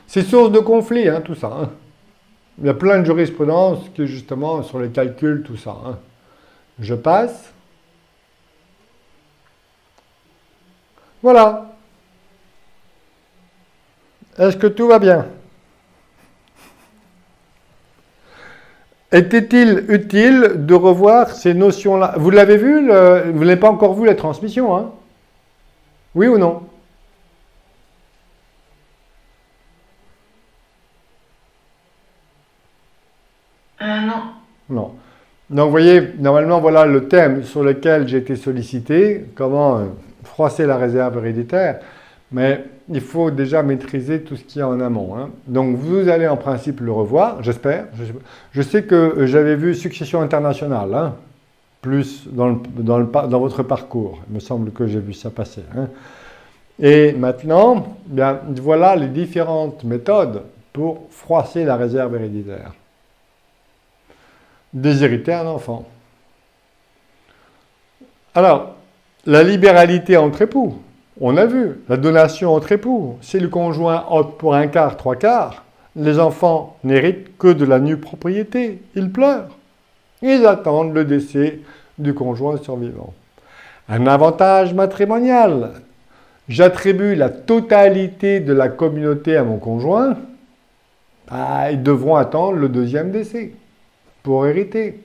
C'est source de conflit, hein, tout ça. Hein. Il y a plein de jurisprudence qui, justement, sur les calculs, tout ça. Hein. Je passe. Voilà. Est-ce que tout va bien? Était-il utile de revoir ces notions-là? Vous l'avez vu, vous n'avez pas encore vu la transmission, hein? Oui ou non? Non. Non. Donc, vous voyez, normalement, voilà le thème sur lequel j'ai été sollicité, comment froisser la réserve héréditaire, mais il faut déjà maîtriser tout ce qu'il y a en amont. Hein. Donc, vous allez en principe le revoir, j'espère. Je sais que j'avais vu Succession internationale, hein, plus dans votre parcours. Il me semble que j'ai vu ça passer. Hein. Et maintenant, bien, voilà les différentes méthodes pour froisser la réserve héréditaire. Déshériter un enfant. Alors, la libéralité entre époux, on a vu, la donation entre époux. Si le conjoint opte pour un quart, trois quarts, les enfants n'héritent que de la nue propriété. Ils pleurent. Ils attendent le décès du conjoint survivant. Un avantage matrimonial. J'attribue la totalité de la communauté à mon conjoint. Ils devront attendre le deuxième décès pour hériter.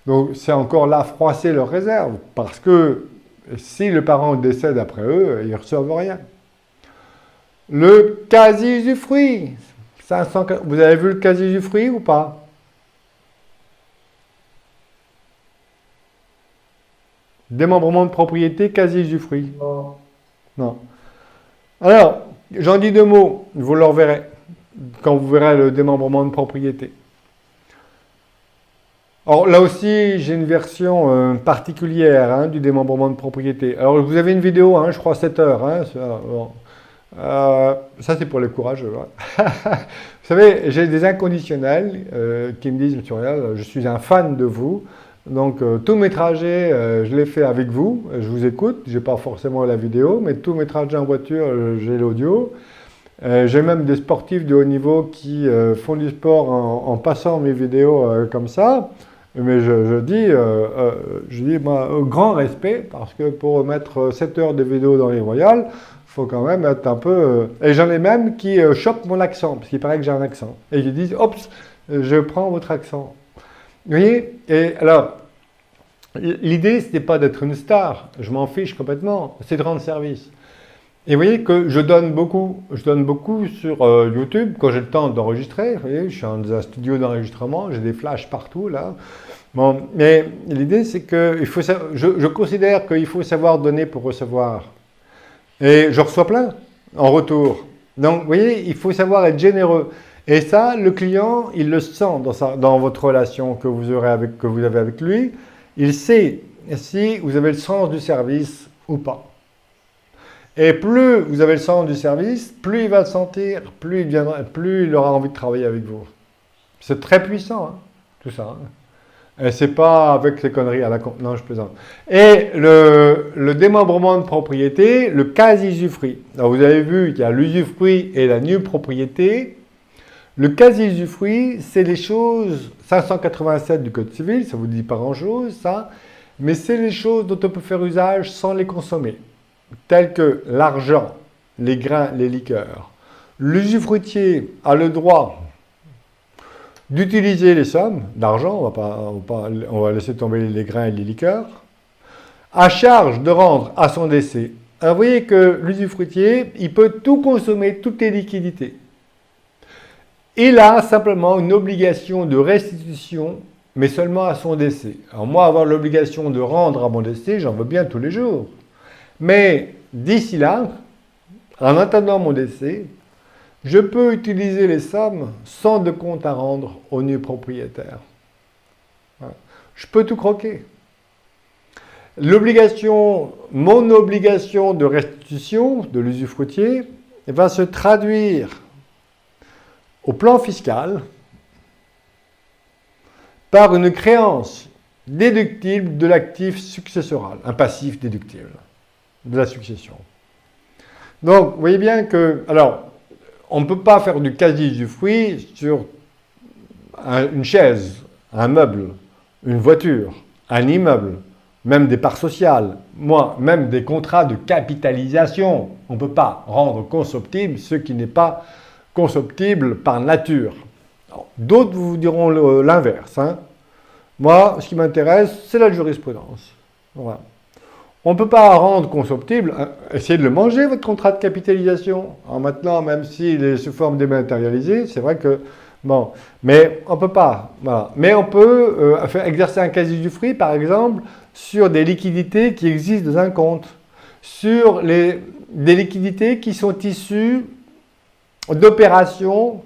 Donc, c'est encore là froisser leur réserve, parce que si le parent décède après eux, ils ne reçoivent rien. Le quasi-usufruit. Vous avez vu le quasi-usufruit ou pas? Démembrement de propriété, quasi-usufruit. Non. Non. Alors, j'en dis deux mots, vous le reverrez, quand vous verrez le démembrement de propriété. Alors là aussi, j'ai une version particulière hein, du démembrement de propriété. Alors vous avez une vidéo, hein, je crois 7 heures. Hein, ça c'est pour les courageux. Hein. Vous savez, j'ai des inconditionnels qui me disent, Monsieur Réal, je suis un fan de vous. Donc tous mes trajets, je les fais avec vous. Je vous écoute, je n'ai pas forcément la vidéo, mais tous mes trajets en voiture, j'ai l'audio. J'ai même des sportifs de haut niveau qui font du sport en passant mes vidéos comme ça. Mais je dis grand respect, parce que pour mettre 7 heures de vidéo dans les Royales, il faut quand même être un peu... Et j'en ai même qui chopent mon accent, parce qu'il paraît que j'ai un accent. Et ils disent, hop, je prends votre accent. Vous voyez? Et alors, l'idée, ce n'est pas d'être une star, je m'en fiche complètement, c'est de rendre service. Et vous voyez que je donne beaucoup sur YouTube quand j'ai le temps d'enregistrer. Vous voyez, je suis dans un studio d'enregistrement, j'ai des flashs partout là. Bon, mais l'idée c'est que je considère qu'il faut savoir donner pour recevoir. Et je reçois plein en retour. Donc vous voyez, il faut savoir être généreux. Et ça, le client, il le sent dans votre relation que vous avez avec lui. Il sait si vous avez le sens du service ou pas. Et plus vous avez le sens du service, plus il va le sentir, plus il aura envie de travailler avec vous. C'est très puissant, hein, tout ça. Hein. Et c'est pas avec ces conneries à la con. Non, je plaisante. Et le démembrement de propriété, le quasi-usufruit. Alors vous avez vu qu'il y a l'usufruit et la nue propriété. Le quasi-usufruit, c'est les choses 587 du Code civil, ça vous dit pas grand-chose, ça. Mais c'est les choses dont on peut faire usage sans les consommer. Tels que l'argent, les grains, les liqueurs. L'usufruitier a le droit d'utiliser les sommes d'argent, on va laisser tomber les grains et les liqueurs, à charge de rendre à son décès. Alors vous voyez que l'usufruitier, il peut tout consommer, toutes les liquidités. Il a simplement une obligation de restitution mais seulement à son décès. Alors moi, avoir l'obligation de rendre à mon décès, j'en veux bien tous les jours. Mais d'ici là, en attendant mon décès, je peux utiliser les sommes sans de compte à rendre au nu propriétaire. Voilà. Je peux tout croquer. Mon obligation de restitution de l'usufruitier va se traduire au plan fiscal par une créance déductible de l'actif successoral, un passif déductible de la succession. Donc, vous voyez bien que, alors, on ne peut pas faire du quasi-usufruit sur une chaise, un meuble, une voiture, un immeuble, même des parts sociales, même des contrats de capitalisation. On ne peut pas rendre consomptible ce qui n'est pas consomptible par nature. D'autres vous diront l'inverse. Hein. Moi, ce qui m'intéresse, c'est la jurisprudence. Voilà. On ne peut pas rendre consomptible, essayez de le manger, votre contrat de capitalisation. Alors maintenant, même s'il est sous forme dématérialisée, c'est vrai que, bon, mais on ne peut pas. Voilà. Mais on peut exercer un quasi-usufruit, par exemple, sur des liquidités qui existent dans un compte, sur des liquidités qui sont issues d'opérations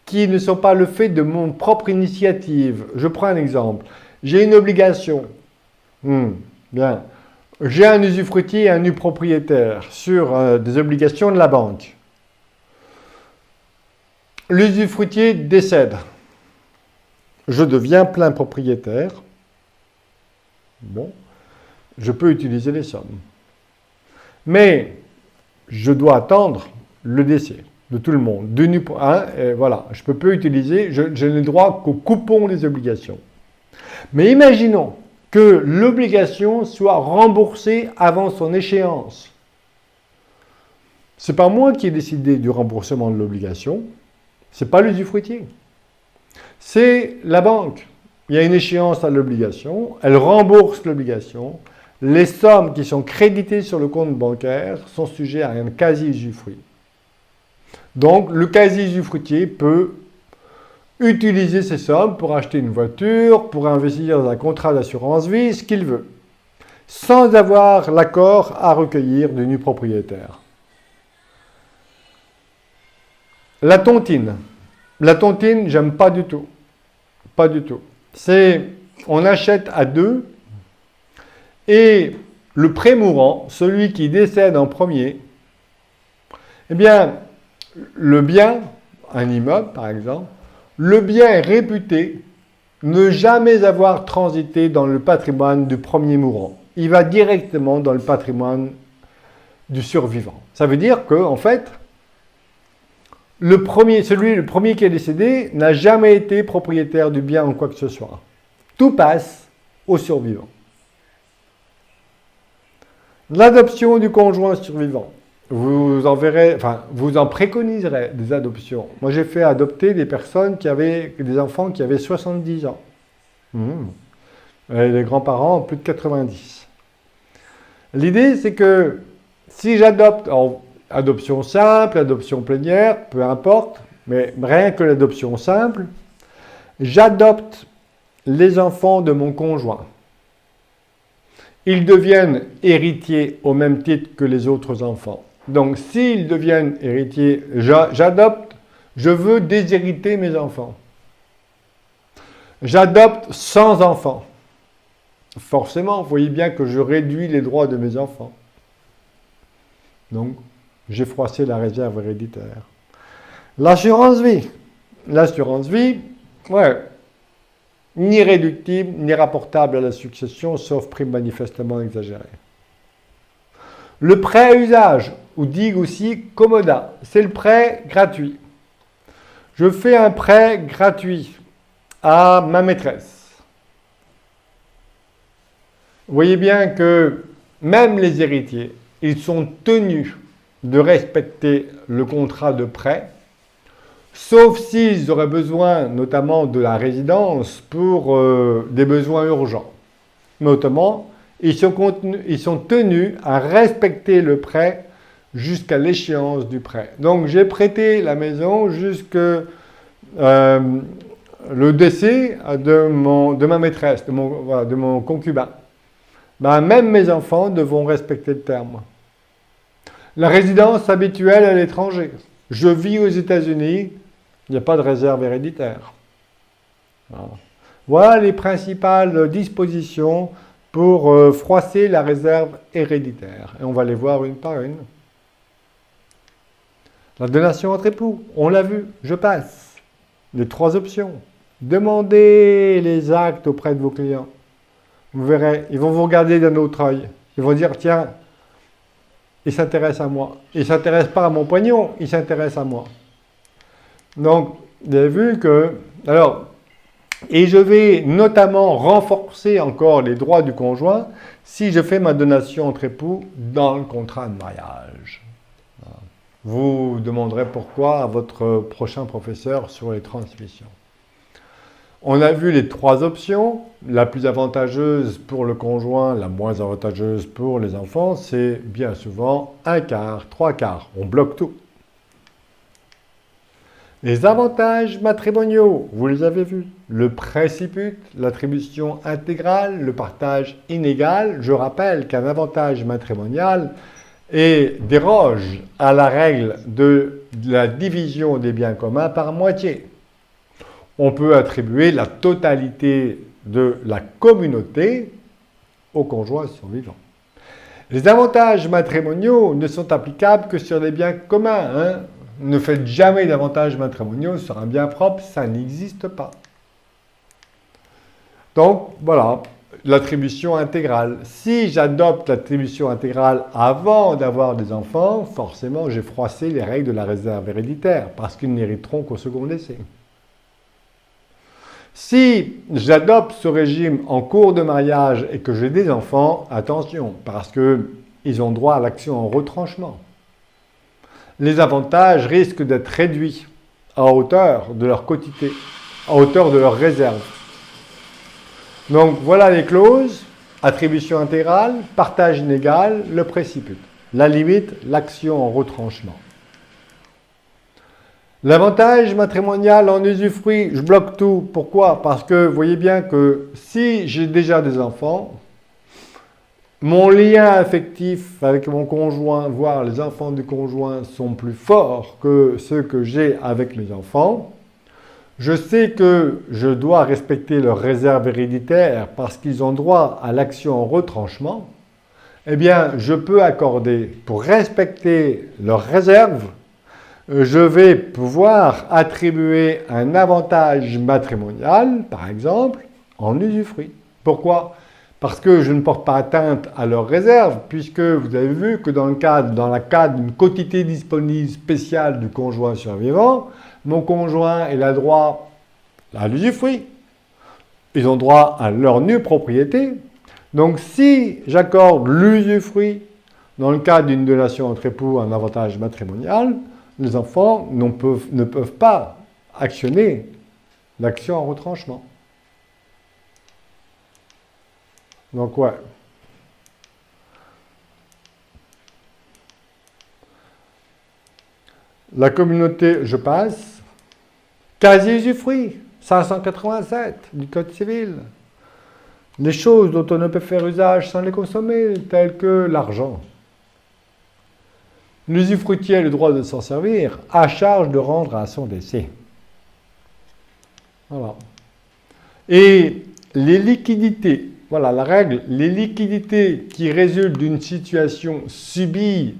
qui ne sont pas le fait de mon propre initiative. Je prends un exemple. J'ai une obligation. Bien. J'ai un usufruitier et un nu propriétaire sur des obligations de la banque. L'usufruitier décède. Je deviens plein propriétaire. Bon, je peux utiliser les sommes. Mais je dois attendre le décès de tout le monde. Voilà, je ne peux pas utiliser, je n'ai le droit qu'au coupon des obligations. Mais imaginons que l'obligation soit remboursée avant son échéance. Ce n'est pas moi qui ai décidé du remboursement de l'obligation, ce n'est pas l'usufruitier. C'est la banque. Il y a une échéance à l'obligation, elle rembourse l'obligation, les sommes qui sont créditées sur le compte bancaire sont sujets à un quasi-usufruit. Donc, le quasi-usufruitier peut utiliser ces sommes pour acheter une voiture, pour investir dans un contrat d'assurance vie, ce qu'il veut, sans avoir l'accord à recueillir du nu propriétaire. La tontine. La tontine, j'aime pas du tout. Pas du tout. On achète à deux et le prémourant, celui qui décède en premier, eh bien, le bien, un immeuble par exemple, le bien est réputé ne jamais avoir transité dans le patrimoine du premier mourant. Il va directement dans le patrimoine du survivant. Ça veut dire que, en fait, le premier qui est décédé n'a jamais été propriétaire du bien en quoi que ce soit. Tout passe au survivant. L'adoption du conjoint survivant. Vous en préconiserez des adoptions. Moi, j'ai fait adopter des enfants qui avaient 70 ans. Et les grands-parents ont plus de 90. L'idée, c'est que si j'adopte, adoption simple, adoption plénière, peu importe, mais rien que l'adoption simple, j'adopte les enfants de mon conjoint. Ils deviennent héritiers au même titre que les autres enfants. Donc, s'ils deviennent héritiers, j'adopte, je veux déshériter mes enfants. J'adopte sans enfants. Forcément, vous voyez bien que je réduis les droits de mes enfants. Donc, j'ai froissé la réserve héréditaire. L'assurance vie. L'assurance vie, ni réductible, ni rapportable à la succession, sauf prime manifestement exagérée. Le prêt à usage, ou dit aussi commodat, c'est le prêt gratuit. Je fais un prêt gratuit à ma maîtresse. Vous voyez bien que même les héritiers, ils sont tenus de respecter le contrat de prêt, sauf s'ils auraient besoin notamment de la résidence pour des besoins urgents. Notamment, ils sont tenus à respecter le prêt jusqu'à l'échéance du prêt. Donc, j'ai prêté la maison le décès de ma maîtresse, de mon concubin, ben, même mes enfants devront respecter le terme. La résidence habituelle à l'étranger. Je vis aux États-Unis, il n'y a pas de réserve héréditaire. Voilà les principales dispositions pour froisser la réserve héréditaire. Et on va les voir une par une. La donation entre époux, on l'a vu, je passe. Les 3 options. Demandez les actes auprès de vos clients. Vous verrez, ils vont vous regarder d'un autre œil. Ils vont dire, tiens, il s'intéresse à moi. Il ne s'intéresse pas à mon pognon, il s'intéresse à moi. Donc, vous avez vu que... Alors, et je vais notamment renforcer encore les droits du conjoint si je fais ma donation entre époux dans le contrat de mariage. Vous demanderez pourquoi à votre prochain professeur sur les transmissions. On a vu les 3 options. La plus avantageuse pour le conjoint, la moins avantageuse pour les enfants, c'est bien souvent 1/4, 3/4. On bloque tout. Les avantages matrimoniaux, vous les avez vus. Le préciput, l'attribution intégrale, le partage inégal. Je rappelle qu'un avantage matrimonial déroge à la règle de la division des biens communs par moitié. On peut attribuer la totalité de la communauté au conjoint survivant. Les avantages matrimoniaux ne sont applicables que sur les biens communs. Hein. Ne faites jamais d'avantages matrimoniaux sur un bien propre, ça n'existe pas. Donc, voilà, l'attribution intégrale. Si j'adopte l'attribution intégrale avant d'avoir des enfants, forcément, j'ai froissé les règles de la réserve héréditaire, parce qu'ils n'hériteront qu'au second décès. Si j'adopte ce régime en cours de mariage et que j'ai des enfants, attention, parce qu'ils ont droit à l'action en retranchement. Les avantages risquent d'être réduits à hauteur de leur quotité, à hauteur de leur réserve. Donc voilà les clauses, attribution intégrale, partage inégal, le préciput. La limite, l'action en retranchement. L'avantage matrimonial en usufruit, je bloque tout. Pourquoi? Parce que vous voyez bien que si j'ai déjà des enfants, mon lien affectif avec mon conjoint, voire les enfants du conjoint, sont plus forts que ceux que j'ai avec mes enfants. Je sais que je dois respecter leur réserve héréditaire parce qu'ils ont droit à l'action en retranchement. Eh bien, je peux accorder, pour respecter leur réserve, je vais pouvoir attribuer un avantage matrimonial, par exemple, en usufruit. Pourquoi? Parce que je ne porte pas atteinte à leur réserve, puisque vous avez vu que dans le cadre d'une quotité disponible spéciale du conjoint survivant, mon conjoint il a droit à l'usufruit. Ils ont droit à leur nue propriété. Donc si j'accorde l'usufruit dans le cadre d'une donation entre époux, un avantage matrimonial, les enfants ne peuvent pas actionner l'action en retranchement. Donc ouais. La communauté, je passe. Quasi-usufruit, 587 du Code civil. Les choses dont on ne peut faire usage sans les consommer, telles que l'argent. L'usufruitier a le droit de s'en servir, à charge de rendre à son décès. Voilà. Et les liquidités, voilà la règle, les liquidités qui résultent d'une situation subie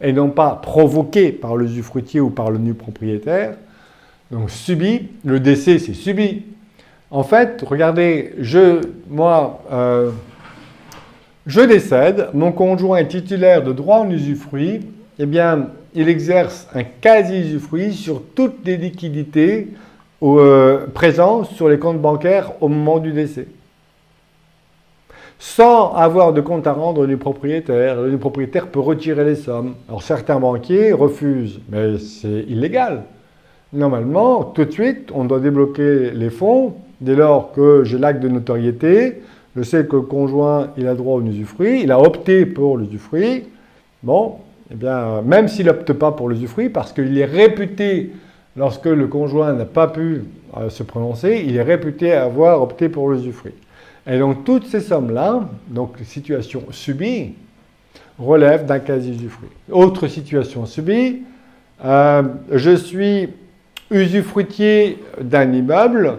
et non pas provoquée par l'usufruitier ou par le nu propriétaire, donc subie, le décès c'est subi. En fait, regardez, je décède, mon conjoint est titulaire de droit en usufruit, eh bien, il exerce un quasi-usufruit sur toutes les liquidités présentes sur les comptes bancaires au moment du décès. Sans avoir de compte à rendre au nu propriétaire. Le nu propriétaire peut retirer les sommes. Alors certains banquiers refusent, mais c'est illégal. Normalement, tout de suite, on doit débloquer les fonds dès lors que j'ai l'acte de notoriété. Je sais que le conjoint, il a droit au usufruit, il a opté pour l'usufruit. Bon, eh bien, même s'il n'opte pas pour l'usufruit, parce qu'il est réputé lorsque le conjoint n'a pas pu se prononcer, il est réputé avoir opté pour l'usufruit. Et donc toutes ces sommes-là, donc situation subie, relèvent d'un quasi-usufruit. Autre situation subie, je suis usufruitier d'un immeuble,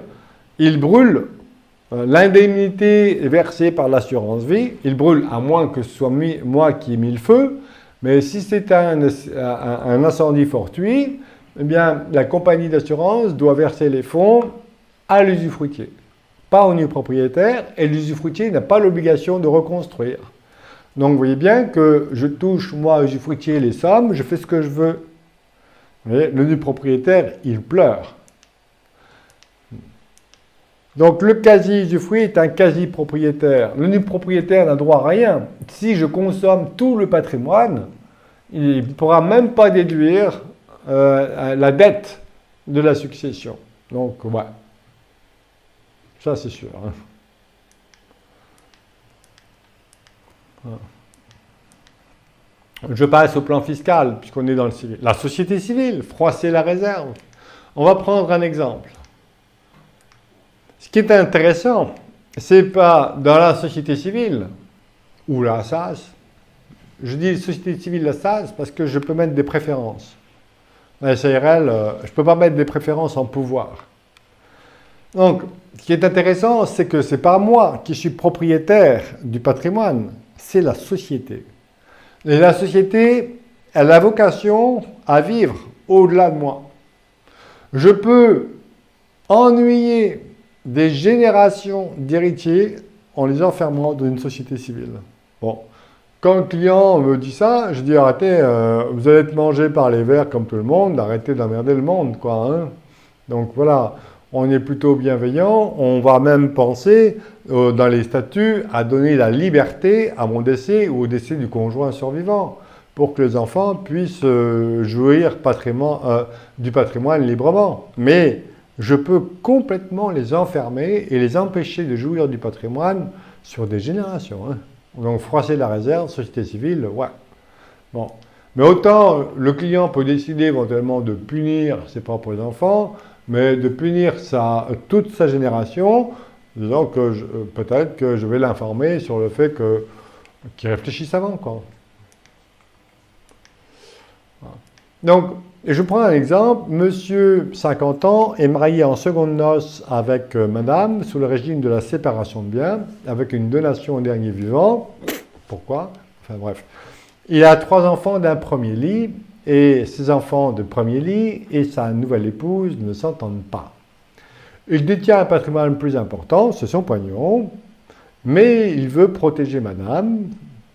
il brûle, l'indemnité est versée par l'assurance vie, il brûle à moins que ce soit moi qui ai mis le feu, mais si c'est un incendie fortuit, eh bien la compagnie d'assurance doit verser les fonds à l'usufruitier, pas au nu propriétaire, et l'usufruitier n'a pas l'obligation de reconstruire. Donc vous voyez bien que je touche, moi, usufruitier, les sommes, je fais ce que je veux. Vous voyez, le nu propriétaire, il pleure. Donc le quasi-usufruit est un quasi-propriétaire. Le nu propriétaire n'a droit à rien. Si je consomme tout le patrimoine, il ne pourra même pas déduire la dette de la succession. Donc, ouais. Ça, c'est sûr. Hein. Je passe au plan fiscal, puisqu'on est dans le civil. La société civile, froisser la réserve. On va prendre un exemple. Ce qui est intéressant, c'est pas dans la société civile, ou la SAS. Je dis société civile, la SAS, parce que je peux mettre des préférences. La SARL, je ne peux pas mettre des préférences en pouvoir. Donc, ce qui est intéressant, c'est que ce n'est pas moi qui suis propriétaire du patrimoine, c'est la société. Et la société, elle a vocation à vivre au-delà de moi. Je peux ennuyer des générations d'héritiers en les enfermant dans une société civile. Bon, quand le client me dit ça, je dis arrêtez, vous allez être mangé par les vers comme tout le monde, arrêtez d'emmerder le monde, quoi. Hein. Donc voilà, on est plutôt bienveillant, on va même penser dans les statuts à donner la liberté à mon décès ou au décès du conjoint survivant pour que les enfants puissent jouir du patrimoine librement. Mais je peux complètement les enfermer et les empêcher de jouir du patrimoine sur des générations. Hein. Donc froisser la réserve, société civile, ouais. Bon. Mais autant le client peut décider éventuellement de punir ses propres enfants, mais de punir toute sa génération, disant que peut-être que je vais l'informer sur le fait qu'il réfléchisse avant, quoi. Voilà. Donc, je prends un exemple. Monsieur, 50 ans, est marié en seconde noces avec madame, sous le régime de la séparation de biens, avec une donation au dernier vivant. Pourquoi? Enfin bref. Il a 3 enfants d'un premier lit, et ses enfants de premier lit et sa nouvelle épouse ne s'entendent pas. Il détient un patrimoine plus important, c'est son pognon, mais il veut protéger madame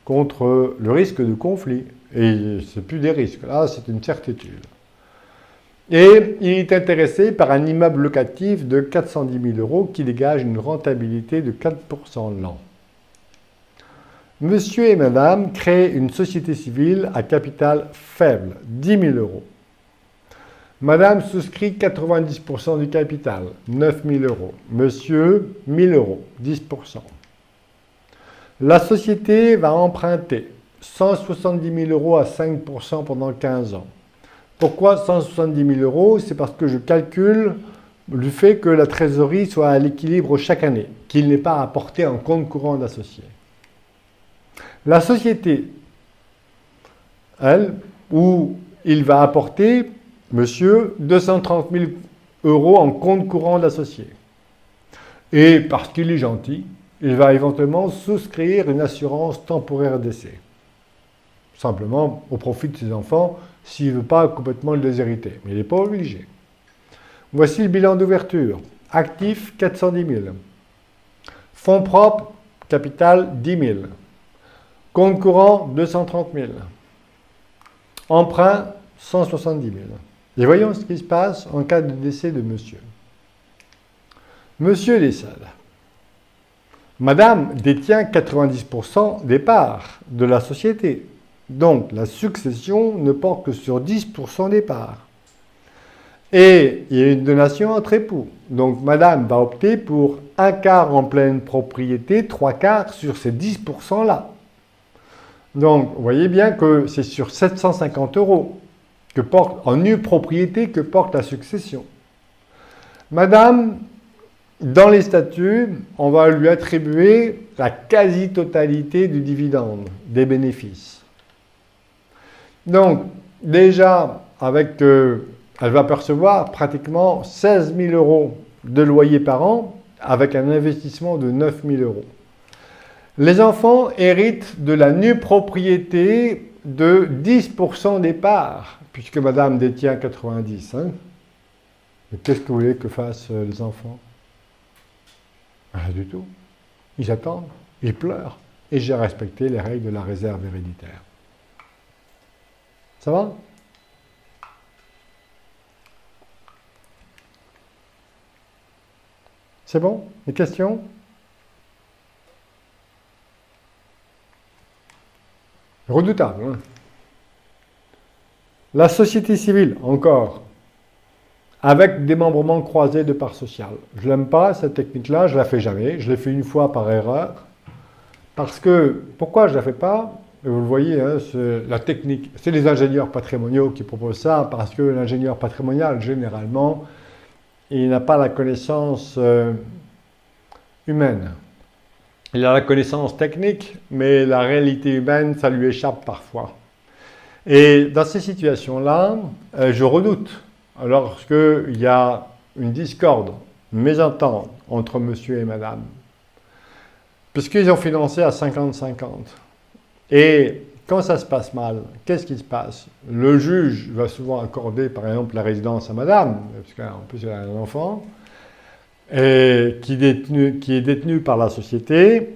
contre le risque de conflit. Et ce n'est plus des risques, là c'est une certitude. Et il est intéressé par un immeuble locatif de 410 000 € qui dégage une rentabilité de 4% l'an. Monsieur et madame créent une société civile à capital faible, 10 000 €. Madame souscrit 90% du capital, 9 000 €. Monsieur, 1 000 €, 10%. La société va emprunter 170 000 € à 5% pendant 15 ans. Pourquoi 170 000 €? C'est parce que je calcule le fait que la trésorerie soit à l'équilibre chaque année, qu'il n'est pas apporté en compte courant d'associé. La société, elle, où il va apporter, monsieur, 230 000 € en compte courant d'associé. Et parce qu'il est gentil, il va éventuellement souscrire une assurance temporaire d'essai. Simplement au profit de ses enfants, s'il ne veut pas complètement le déshériter. Mais il n'est pas obligé. Voici le bilan d'ouverture. Actif, 410 000. Fonds propres, capital, 10 000. Compte courant, 230 000. Emprunt, 170 000. Et voyons ce qui se passe en cas de décès de monsieur. Monsieur décède. Madame détient 90% des parts de la société. Donc, la succession ne porte que sur 10% des parts. Et il y a une donation entre époux. Donc, madame va opter pour 1/4 en pleine propriété, 3/4 sur ces 10%-là. Donc, vous voyez bien que c'est sur 750 €. en nue propriété que porte la succession. Madame, dans les statuts, on va lui attribuer la quasi-totalité du dividende, des bénéfices. Donc, déjà, elle va percevoir pratiquement 16 000 € de loyer par an avec un investissement de 9 000 €. Les enfants héritent de la nue propriété de 10% des parts, puisque madame détient 90. Hein. Mais qu'est-ce que vous voulez que fassent les enfants? Rien du tout. Ils attendent, ils pleurent, et j'ai respecté les règles de la réserve héréditaire. Ça va? C'est bon? Des questions? Redoutable. Hein? La société civile, encore, avec démembrement croisé de parts sociales. Je n'aime pas cette technique-là, je ne la fais jamais. Je l'ai fait une fois par erreur. Parce que, pourquoi je ne la fais pas? Vous le voyez, hein, la technique, c'est les ingénieurs patrimoniaux qui proposent ça, parce que l'ingénieur patrimonial, généralement, il n'a pas la connaissance humaine. Il a la connaissance technique, mais la réalité humaine, ça lui échappe parfois. Et dans ces situations-là, je redoute, lorsqu'il y a une discorde, une mésentente entre monsieur et madame, puisqu'ils ont financé à 50-50. Et quand ça se passe mal, qu'est-ce qui se passe? Le juge va souvent accorder, par exemple, la résidence à madame, parce qu'en plus elle a un enfant, et qui est détenu par la société,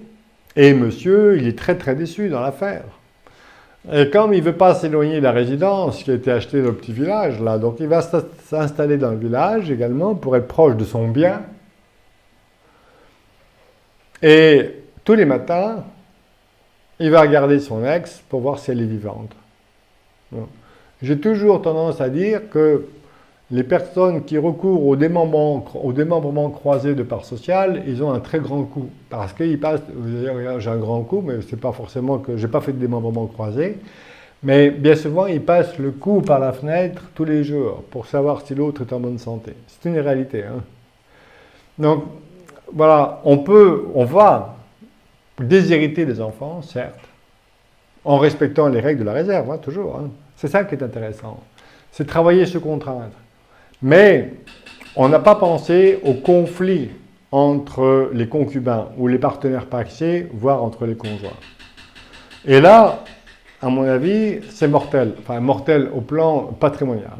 et monsieur, il est très très déçu dans l'affaire. Et comme il ne veut pas s'éloigner de la résidence qui a été achetée dans le petit village, là, donc il va s'installer dans le village également pour être proche de son bien. Et tous les matins, il va regarder son ex pour voir si elle est vivante. Bon. J'ai toujours tendance à dire que les personnes qui recourent au démembrement croisé de parts sociales, ils ont un très grand coût. Parce qu'ils passent, vous allez dire, regarde, j'ai un grand coût, mais c'est pas forcément que j'ai pas fait de démembrement croisé. Mais bien souvent, ils passent le coût par la fenêtre tous les jours pour savoir si l'autre est en bonne santé. C'est une réalité. Hein. Donc, voilà, on va déshériter des enfants, certes, en respectant les règles de la réserve, hein, toujours. Hein. C'est ça qui est intéressant. C'est travailler se contraindre. Mais on n'a pas pensé au conflit entre les concubins ou les partenaires pacsés, voire entre les conjoints. Et là, à mon avis, c'est mortel. Enfin, mortel au plan patrimonial.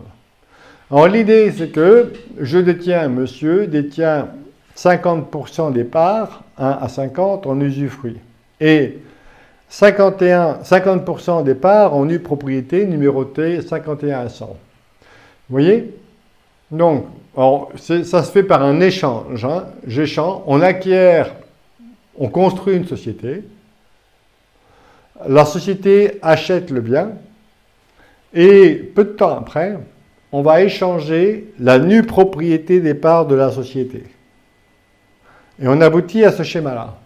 Alors l'idée, c'est que monsieur détient 50% des parts, 1 à 50, en usufruit. Et 50% des parts en nue propriété, numérotées 51 à 100. Vous voyez? Donc, ça se fait par un échange. Hein. On acquiert, on construit une société. La société achète le bien. Et peu de temps après, on va échanger la nue propriété des parts de la société. Et on aboutit à ce schéma-là.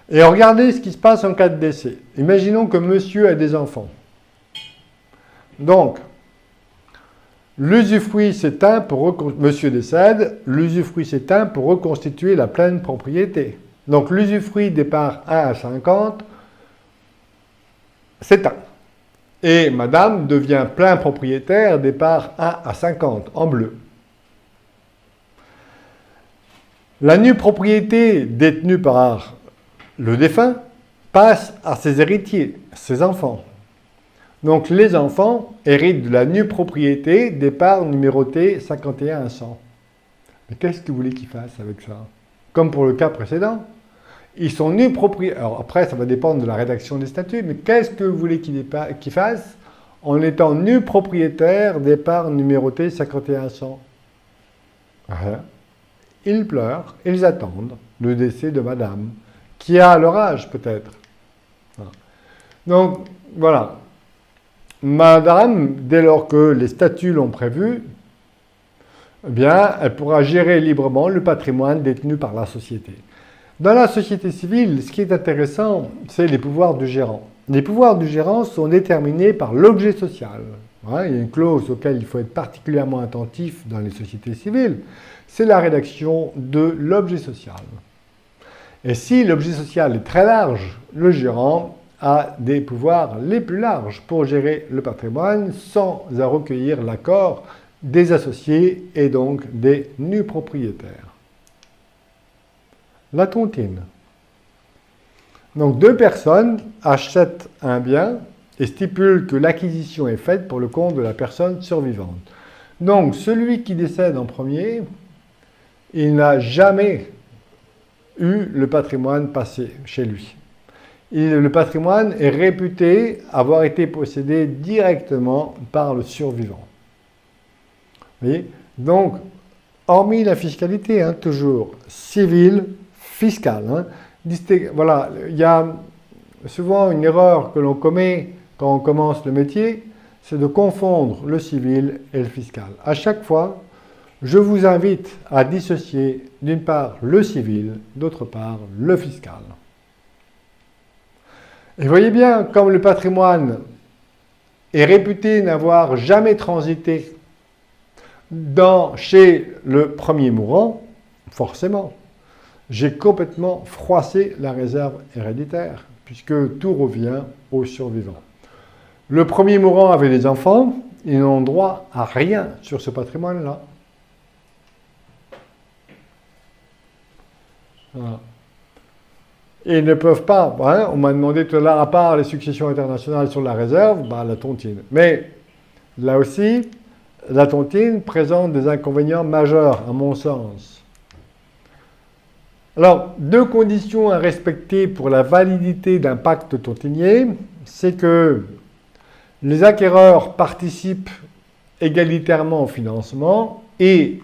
Et regardez ce qui se passe en cas de décès. Imaginons que monsieur a des enfants. Donc, l'usufruit s'éteint monsieur décède, l'usufruit s'éteint pour reconstituer la pleine propriété. Donc, l'usufruit des parts 1 à 50 s'éteint. Et madame devient plein propriétaire des parts 1 à 50, en bleu. La nue propriété détenue par le défunt passe à ses héritiers, ses enfants. Donc les enfants héritent de la nue propriété des parts numérotées 51 à 100. Mais qu'est-ce que vous voulez qu'ils fassent avec ça? Comme pour le cas précédent, ils sont nus propriétaires. Alors après, ça va dépendre de la rédaction des statuts, mais qu'est-ce que vous voulez qu'ils fassent en étant nus propriétaires des parts numérotées 51 à 100? Rien. Ils pleurent, ils attendent le décès de madame, qui a leur âge peut-être. Donc, voilà. Madame, dès lors que les statuts l'ont prévu, eh bien, elle pourra gérer librement le patrimoine détenu par la société. Dans la société civile, ce qui est intéressant, c'est les pouvoirs du gérant. Les pouvoirs du gérant sont déterminés par l'objet social. hein, il y a une clause auquel il faut être particulièrement attentif dans les sociétés civiles, c'est la rédaction de l'objet social. Et si l'objet social est très large, le gérant a des pouvoirs les plus larges pour gérer le patrimoine sans recueillir l'accord des associés et donc des nus propriétaires. La tontine. Donc deux personnes achètent un bien et stipulent que l'acquisition est faite pour le compte de la personne survivante. Donc celui qui décède en premier, il n'a jamais eu le patrimoine passé chez lui. Le patrimoine est réputé avoir été possédé directement par le survivant. Vous voyez? Donc, hormis la fiscalité, hein, toujours civile, fiscale. Hein, voilà, il y a souvent une erreur que l'on commet quand on commence le métier, c'est de confondre le civil et le fiscal. À chaque fois, je vous invite à dissocier d'une part le civil, d'autre part le fiscal. Et vous voyez bien, comme le patrimoine est réputé n'avoir jamais transité chez le premier mourant, forcément, j'ai complètement froissé la réserve héréditaire, puisque tout revient aux survivants. Le premier mourant avait des enfants, ils n'ont droit à rien sur ce patrimoine-là. Voilà. Et ils ne peuvent pas, hein, on m'a demandé tout à l'heure, à part les successions internationales sur la réserve, la tontine. Mais là aussi, la tontine présente des inconvénients majeurs, à mon sens. Alors, deux conditions à respecter pour la validité d'un pacte tontinier, c'est que les acquéreurs participent égalitairement au financement et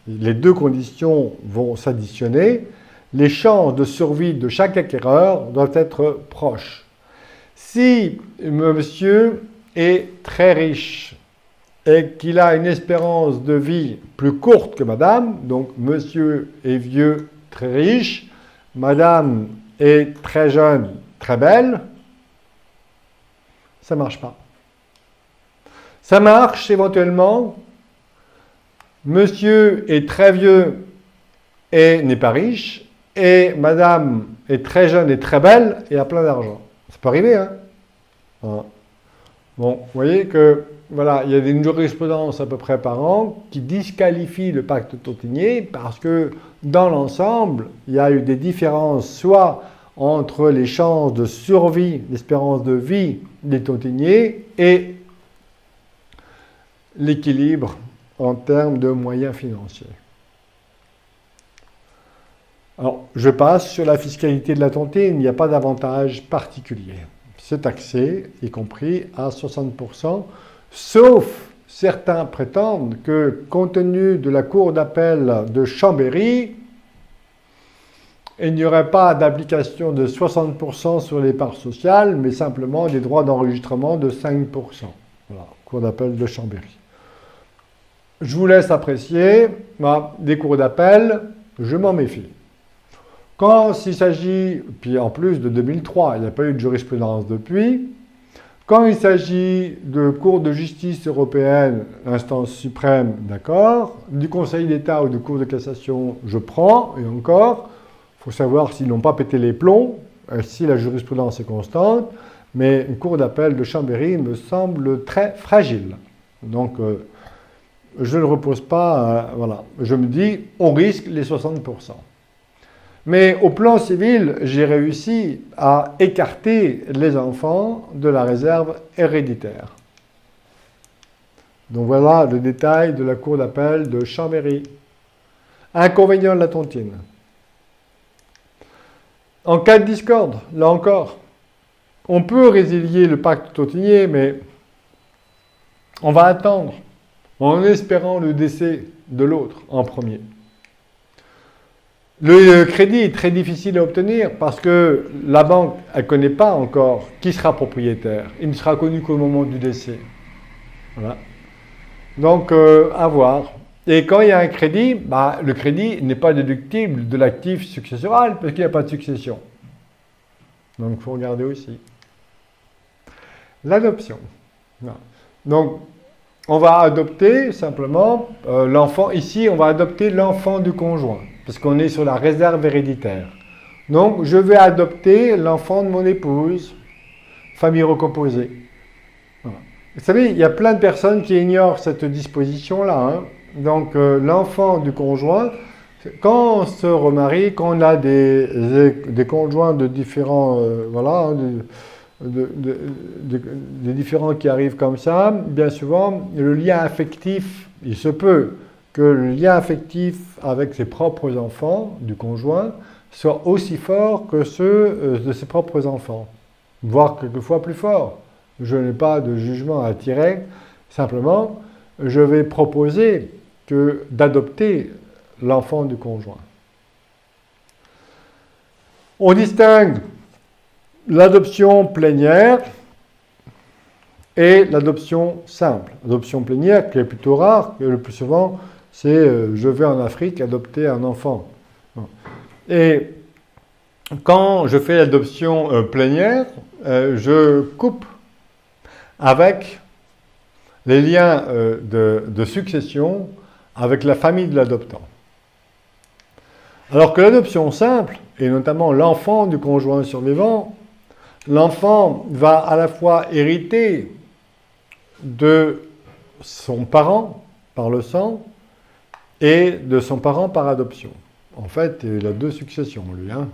les deux conditions vont s'additionner. Les chances de survie de chaque acquéreur doivent être proches. Si monsieur est très riche et qu'il a une espérance de vie plus courte que madame, donc monsieur est vieux, très riche, madame est très jeune, très belle, ça ne marche pas. Ça marche éventuellement, monsieur est très vieux et n'est pas riche, et madame est très jeune et très belle et a plein d'argent. Ça peut arriver, hein? Voilà. Bon, vous voyez que, voilà, il y a une jurisprudence à peu près par an qui disqualifie le pacte tontinier parce que, dans l'ensemble, il y a eu des différences soit entre les chances de survie, l'espérance de vie des tontiniers et l'équilibre en termes de moyens financiers. Alors, je passe sur la fiscalité de la tontine, il n'y a pas d'avantage particulier. C'est taxé, y compris à 60%, sauf certains prétendent que, compte tenu de la Cour d'appel de Chambéry, il n'y aurait pas d'application de 60% sur les parts sociales, mais simplement des droits d'enregistrement de 5%. Voilà, Cour d'appel de Chambéry. Je vous laisse apprécier. Des cours d'appel, je m'en méfie. Quand il s'agit, puis en plus de 2003, il n'y a pas eu de jurisprudence depuis, quand il s'agit de Cour de justice européenne, instance suprême, d'accord, du Conseil d'État ou de Cour de cassation, je prends, et encore, il faut savoir s'ils n'ont pas pété les plombs, si la jurisprudence est constante, mais une Cour d'appel de Chambéry me semble très fragile. Donc, je ne repose pas, voilà, je me dis, on risque les 60%. Mais au plan civil, j'ai réussi à écarter les enfants de la réserve héréditaire. Donc voilà le détail de la Cour d'appel de Chambéry. Inconvénient de la tontine. En cas de discorde, là encore, on peut résilier le pacte tontinier, mais on va attendre en espérant le décès de l'autre en premier. Le crédit est très difficile à obtenir parce que la banque, elle ne connaît pas encore qui sera propriétaire. Il ne sera connu qu'au moment du décès. Voilà. Donc, à voir. Et quand il y a un crédit, le crédit n'est pas déductible de l'actif successoral parce qu'il n'y a pas de succession. Donc, il faut regarder aussi. L'adoption. Donc, on va adopter simplement l'enfant. Ici, on va adopter l'enfant du conjoint, parce qu'on est sur la réserve héréditaire. Donc, je vais adopter l'enfant de mon épouse, famille recomposée. Voilà. Vous savez, il y a plein de personnes qui ignorent cette disposition-là. Hein. Donc, l'enfant du conjoint, quand on se remarie, quand on a des conjoints de différents, voilà, des différents qui arrivent comme ça, bien souvent, le lien affectif, il se peut que le lien affectif avec ses propres enfants, du conjoint, soit aussi fort que ceux de ses propres enfants, voire quelquefois plus fort. Je n'ai pas de jugement à tirer, simplement, je vais proposer d'adopter l'enfant du conjoint. On distingue l'adoption plénière et l'adoption simple. L'adoption plénière, qui est plutôt rare, que le plus souvent, c'est je vais en Afrique adopter un enfant. Et quand je fais l'adoption plénière, je coupe avec les liens de succession avec la famille de l'adoptant. Alors que l'adoption simple, et notamment l'enfant du conjoint survivant, l'enfant va à la fois hériter de son parent par le sang et de son parent par adoption. En fait, il a deux successions, lui. Hein.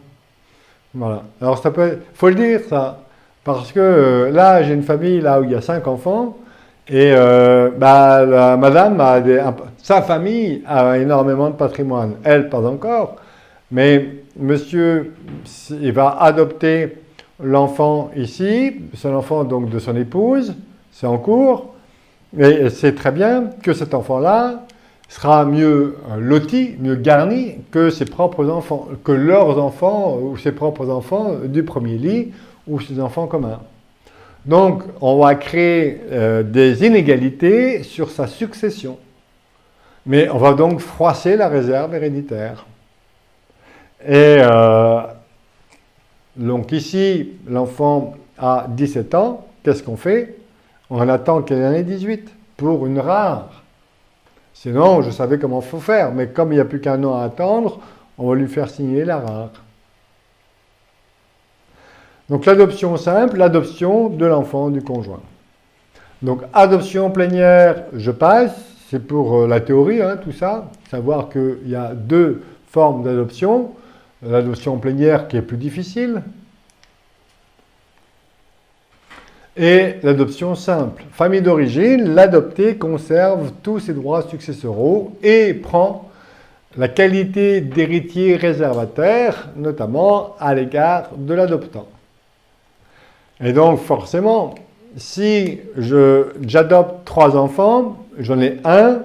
Voilà. Alors, ça peut, faut le dire, ça, parce que là, j'ai une famille là où il y a 5 enfants, et la madame sa famille a énormément de patrimoine. Elle, pas encore, mais monsieur, il va adopter l'enfant ici, c'est l'enfant donc de son épouse, c'est en cours, et c'est très bien que cet enfant-là sera mieux loti, mieux garni que ses propres enfants, que leurs enfants ou ses propres enfants du premier lit ou ses enfants communs. Donc, on va créer des inégalités sur sa succession. Mais on va donc froisser la réserve héréditaire. Et donc ici, l'enfant a 17 ans. Qu'est-ce qu'on fait? On attend qu'elle en ait 18 pour une rare. Sinon, je savais comment il faut faire. Mais comme il n'y a plus qu'un an à attendre, on va lui faire signer la rare. Donc l'adoption simple, l'adoption de l'enfant du conjoint. Donc adoption plénière, je passe, c'est pour la théorie, hein, tout ça, savoir qu'il y a 2 formes d'adoption. L'adoption plénière qui est plus difficile, et l'adoption simple. Famille d'origine, l'adopté conserve tous ses droits successoraux et prend la qualité d'héritier réservataire, notamment à l'égard de l'adoptant. Et donc, forcément, si j'adopte 3 enfants, j'en ai un,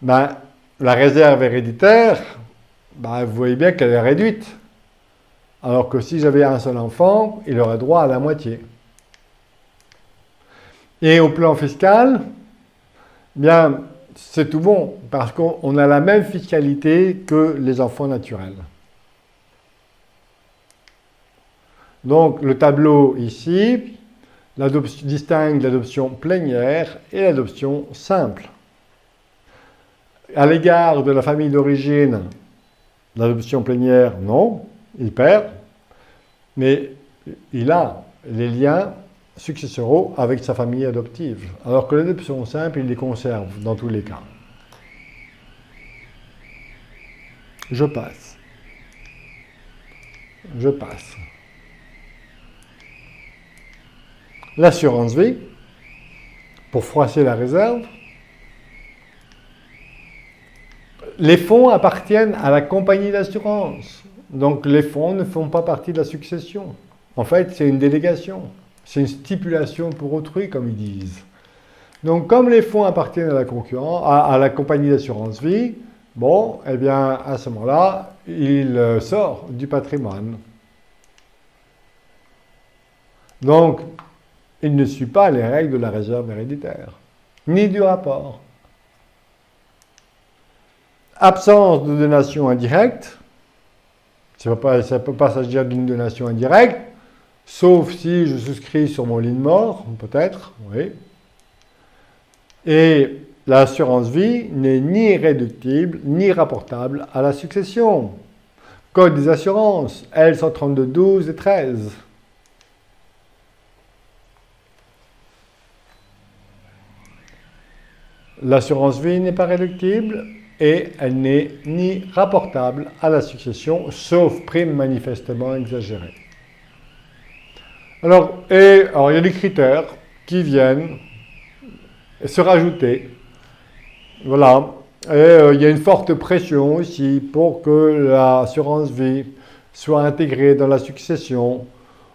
ben, la réserve héréditaire, ben, vous voyez bien qu'elle est réduite. Alors que si j'avais un seul enfant, il aurait droit à la moitié. Et au plan fiscal, bien, c'est tout bon, parce qu'on a la même fiscalité que les enfants naturels. Donc, le tableau ici distingue l'adoption plénière et l'adoption simple. À l'égard de la famille d'origine, l'adoption plénière, non, il perd, mais il a les liens successoraux avec sa famille adoptive, alors que l'adoption simple, il les conserve dans tous les cas. Je passe. Je passe. L'assurance vie, pour froisser la réserve. Les fonds appartiennent à la compagnie d'assurance. Donc les fonds ne font pas partie de la succession. En fait, c'est une délégation. C'est une stipulation pour autrui, comme ils disent. Donc comme les fonds appartiennent à la compagnie d'assurance vie, bon, eh bien, à ce moment-là, il sort du patrimoine. Donc, il ne suit pas les règles de la réserve héréditaire, ni du rapport. Absence de donation indirecte, ça ne peut pas s'agir d'une donation indirecte, sauf si je souscris sur mon lit de mort, peut-être, oui. Et l'assurance vie n'est ni irréductible ni rapportable à la succession. Code des assurances, L 132 12 et 13. L'assurance vie n'est pas réductible et elle n'est ni rapportable à la succession, sauf prime manifestement exagérée. Alors, il y a des critères qui viennent se rajouter. Voilà. Et il y a une forte pression aussi pour que l'assurance vie soit intégrée dans la succession.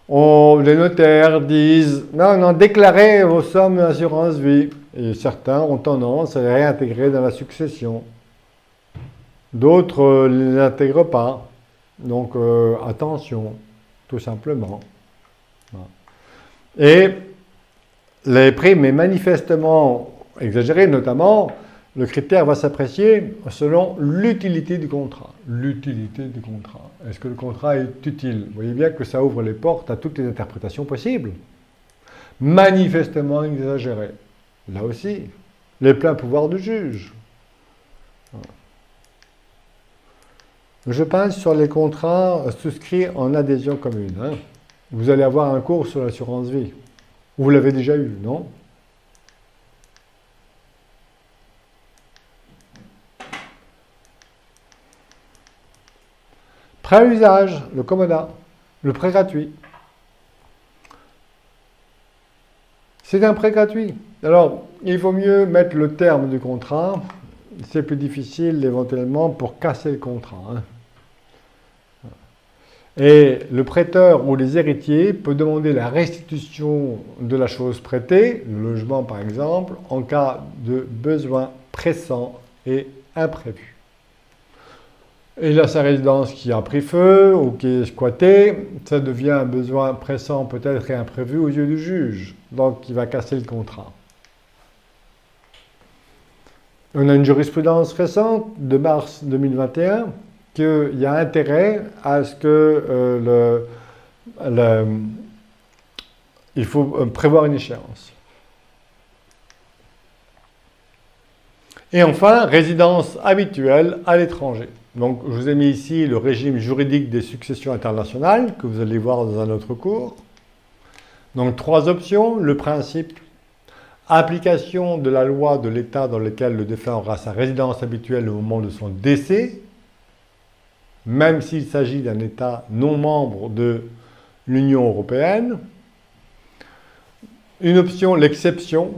Les notaires disent non, déclarez vos sommes d'assurance vie. Et certains ont tendance à les réintégrer dans la succession. D'autres ne les intègrent pas. Donc attention, tout simplement. Et les primes est manifestement exagérées, notamment, le critère va s'apprécier selon l'utilité du contrat. L'utilité du contrat. Est-ce que le contrat est utile? Vous voyez bien que ça ouvre les portes à toutes les interprétations possibles. Manifestement exagéré. Là aussi, les pleins pouvoirs du juge. Je passe sur les contrats souscrits en adhésion commune. Vous allez avoir un cours sur l'assurance vie. Vous l'avez déjà eu, non? Prêt à usage, le commodat, le prêt gratuit. C'est un prêt gratuit. Alors, il vaut mieux mettre le terme du contrat. C'est plus difficile éventuellement pour casser le contrat. Et le prêteur ou les héritiers peuvent demander la restitution de la chose prêtée, le logement par exemple, en cas de besoin pressant et imprévu. Il a sa résidence qui a pris feu ou qui est squattée, ça devient un besoin pressant peut-être et imprévu aux yeux du juge, donc il va casser le contrat. On a une jurisprudence récente de mars 2021 qu'il y a intérêt à ce que il faut prévoir une échéance. Et enfin, résidence habituelle à l'étranger. Donc, je vous ai mis ici le régime juridique des successions internationales, que vous allez voir dans un autre cours. Donc, 3 options. Le principe, application de la loi de l'État dans lequel le défunt aura sa résidence habituelle au moment de son décès, même s'il s'agit d'un État non membre de l'Union européenne. Une option, l'exception.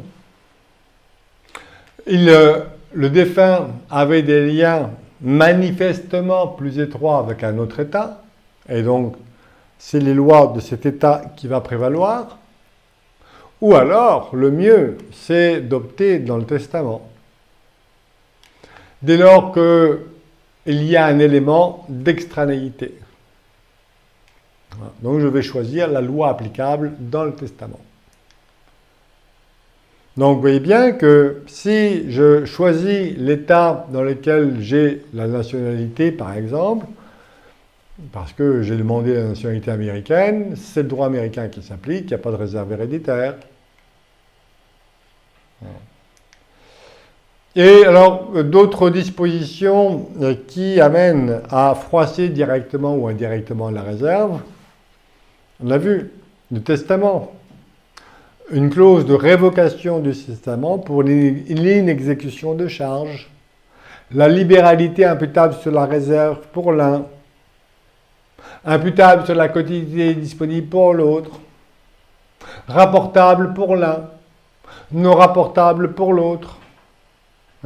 Le défunt avait des liens manifestement plus étroits avec un autre État, et donc c'est les lois de cet État qui va prévaloir. Ou alors, le mieux, c'est d'opter dans le testament. Dès lors qu'il y a un élément d'extranéité. Voilà. Donc je vais choisir la loi applicable dans le testament. Donc vous voyez bien que si je choisis l'État dans lequel j'ai la nationalité, par exemple, parce que j'ai demandé la nationalité américaine, c'est le droit américain qui s'applique, il n'y a pas de réserve héréditaire. Et alors, d'autres dispositions qui amènent à froisser directement ou indirectement la réserve, on l'a vu, le testament. Une clause de révocation du testament pour l'inexécution de charges, la libéralité imputable sur la réserve pour l'un, imputable sur la quotité disponible pour l'autre, rapportable pour l'un, non rapportable pour l'autre.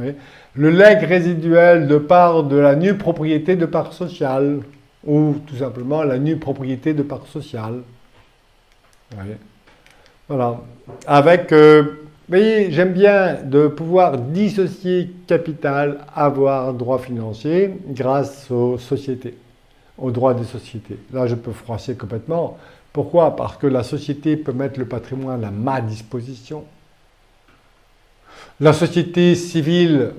Oui. Le legs résiduel de part de la nue propriété de part sociale, ou tout simplement la nue propriété de part sociale. Oui. Voilà. Avec, vous voyez, j'aime bien de pouvoir dissocier capital, avoir, droit financier grâce aux sociétés, aux droits des sociétés. Là, je peux froisser complètement. Pourquoi? Parce que la société peut mettre le patrimoine à ma disposition. La société civile,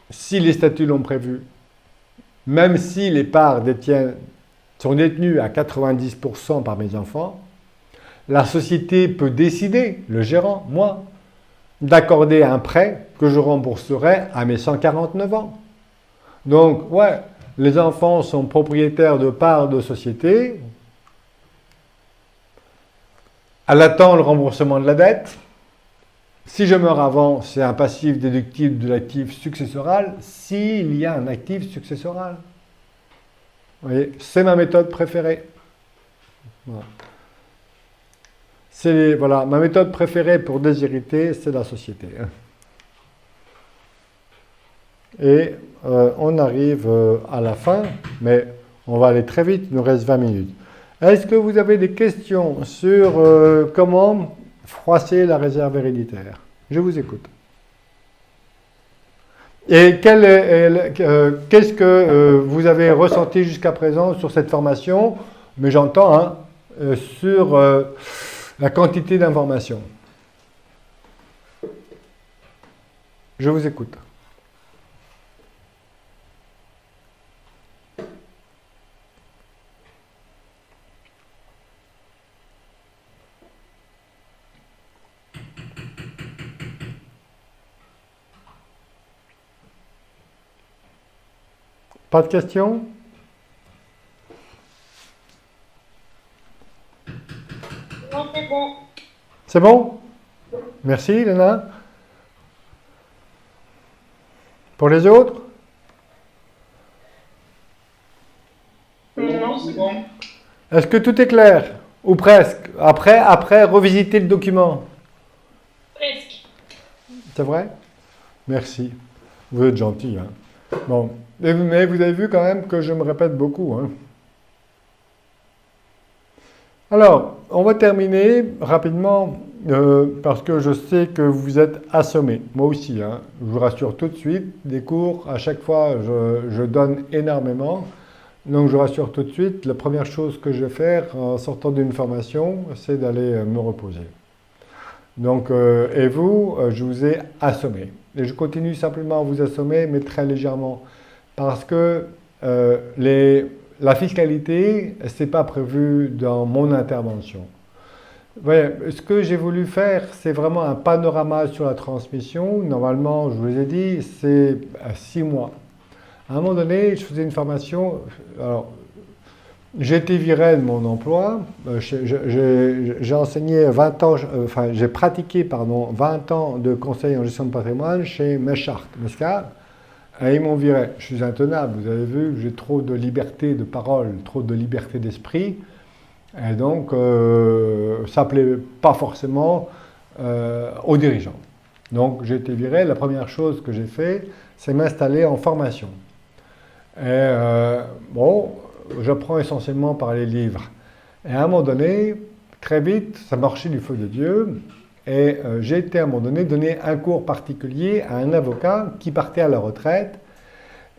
si les statuts l'ont prévu, même si les parts sont détenues à 90% par mes enfants, la société peut décider, le gérant, moi, d'accorder un prêt que je rembourserai à mes 149 ans. Donc, ouais, les enfants sont propriétaires de parts de société. Elle attend le remboursement de la dette. Si je meurs avant, c'est un passif déductible de l'actif successoral s'il y a un actif successoral. Vous voyez, c'est ma méthode préférée. Voilà. Voilà, ma méthode préférée pour déshériter, c'est la société. Et on arrive à la fin, mais on va aller très vite, il nous reste 20 minutes. Est-ce que vous avez des questions sur comment froisser la réserve héréditaire? Je vous écoute. Et qu'est-ce que vous avez ressenti jusqu'à présent sur cette formation? Mais j'entends, hein, sur la quantité d'informations. Je vous écoute. Pas de questions? Non, c'est bon. C'est bon? Merci, Léna. Pour les autres? Non, C'est bon. Est-ce que tout est clair? Ou presque? Après, revisiter le document. presque. C'est vrai? Merci. Vous êtes gentil, hein? Bon. Mais vous avez vu quand même que je me répète beaucoup, hein? Alors, on va terminer rapidement parce que je sais que vous êtes assommés. Moi aussi, hein. Je vous rassure tout de suite. Des cours, à chaque fois, je donne énormément. Donc, je vous rassure tout de suite. La première chose que je vais faire en sortant d'une formation, c'est d'aller me reposer. Donc, et vous, je vous ai assommé. Et je continue simplement à vous assommer, mais très légèrement. Parce que la fiscalité, ce n'est pas prévu dans mon intervention. Ouais, ce que j'ai voulu faire, c'est vraiment un panorama sur la transmission. Normalement, je vous ai dit, c'est 6 mois. À un moment donné, je faisais une formation. Alors, j'ai été viré de mon emploi. J'ai enseigné 20 ans, enfin, j'ai pratiqué, 20 ans de conseil en gestion de patrimoine chez Mescart. Et ils m'ont viré. Je suis intenable, vous avez vu, j'ai trop de liberté de parole, trop de liberté d'esprit. Et donc, ça ne plaît pas forcément aux dirigeants. Donc, j'ai été viré. La première chose que j'ai fait, c'est m'installer en formation. Et bon, j'apprends essentiellement par les livres. Et à un moment donné, très vite, ça marchait du feu de Dieu. Et j'ai été à un moment donné donner un cours particulier à un avocat qui partait à la retraite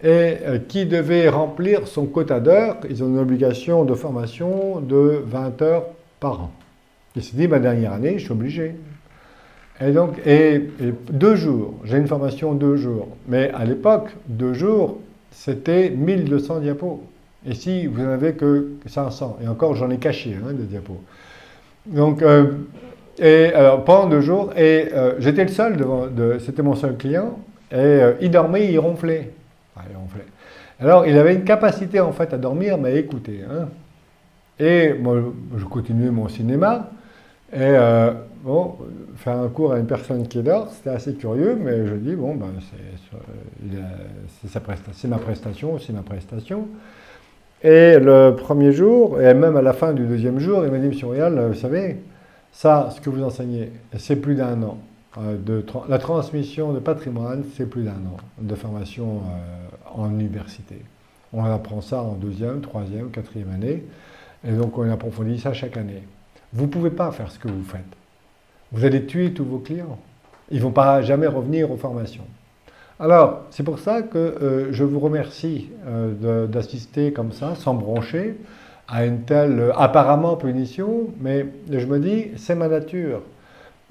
et qui devait remplir son quota d'heures. Ils ont une obligation de formation de 20 heures par an. Il s'est dit, ma dernière année, je suis obligé. Et donc, et 2 jours, j'ai une formation 2 jours. Mais à l'époque, 2 jours, c'était 1200 diapos. Ici, vous n'en avez que 500. Et encore, j'en ai caché des diapos. Donc, et alors, pendant 2 jours, et j'étais le seul, c'était mon seul client, et il dormait, il ronflait. Il ronflait. Alors, il avait une capacité en fait à dormir, mais écoutez. Hein. Et moi, je continuais mon cinéma, et bon, faire un cours à une personne qui dort, c'était assez curieux, mais je dis, bon, ben, c'est ma prestation, c'est ma prestation. Et le premier jour, et même à la fin du 2e jour, il m'a dit, Monsieur Royal, vous savez, ça, ce que vous enseignez, c'est plus d'1 an. La transmission de patrimoine, c'est plus d'1 an de formation en université. On apprend ça en 2e, 3e, 4e année, et donc on approfondit ça chaque année. Vous ne pouvez pas faire ce que vous faites. Vous allez tuer tous vos clients. Ils ne vont pas jamais revenir aux formations. Alors, c'est pour ça que je vous remercie d'assister comme ça, sans broncher, à une telle apparemment punition, mais je me dis, c'est ma nature.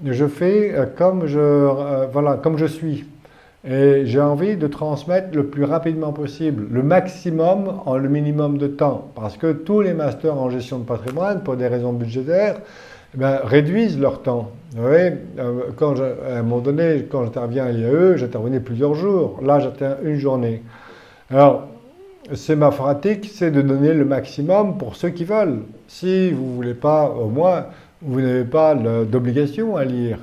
Je fais comme je suis. Et j'ai envie de transmettre le plus rapidement possible, le maximum en le minimum de temps. Parce que tous les masters en gestion de patrimoine, pour des raisons budgétaires, eh ben, réduisent leur temps. Vous voyez, à un moment donné, quand j'interviens à l'IAE, j'intervenais plusieurs jours. Là, j'interviens une journée. Alors, c'est ma pratique, c'est de donner le maximum pour ceux qui veulent. Si vous ne voulez pas, au moins, vous n'avez pas d'obligation à lire.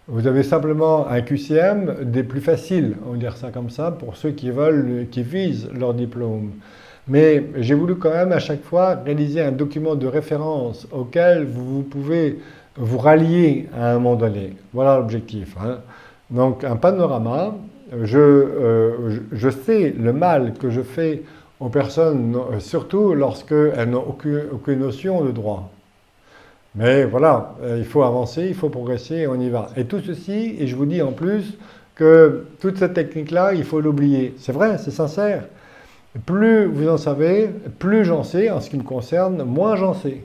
Vous avez simplement un QCM des plus faciles, on va dire ça comme ça, pour ceux qui veulent, qui visent leur diplôme. Mais j'ai voulu quand même à chaque fois réaliser un document de référence auquel vous pouvez vous rallier à un moment donné. Voilà l'objectif. Hein. Donc un panorama, je sais le mal que je fais aux personnes, surtout lorsqu'elles n'ont aucune notion de droit. Mais voilà, il faut avancer, il faut progresser et on y va. Et tout ceci, et je vous dis en plus que toute cette technique-là, il faut l'oublier. C'est vrai, c'est sincère. Plus vous en savez, plus j'en sais, en ce qui me concerne, moins j'en sais.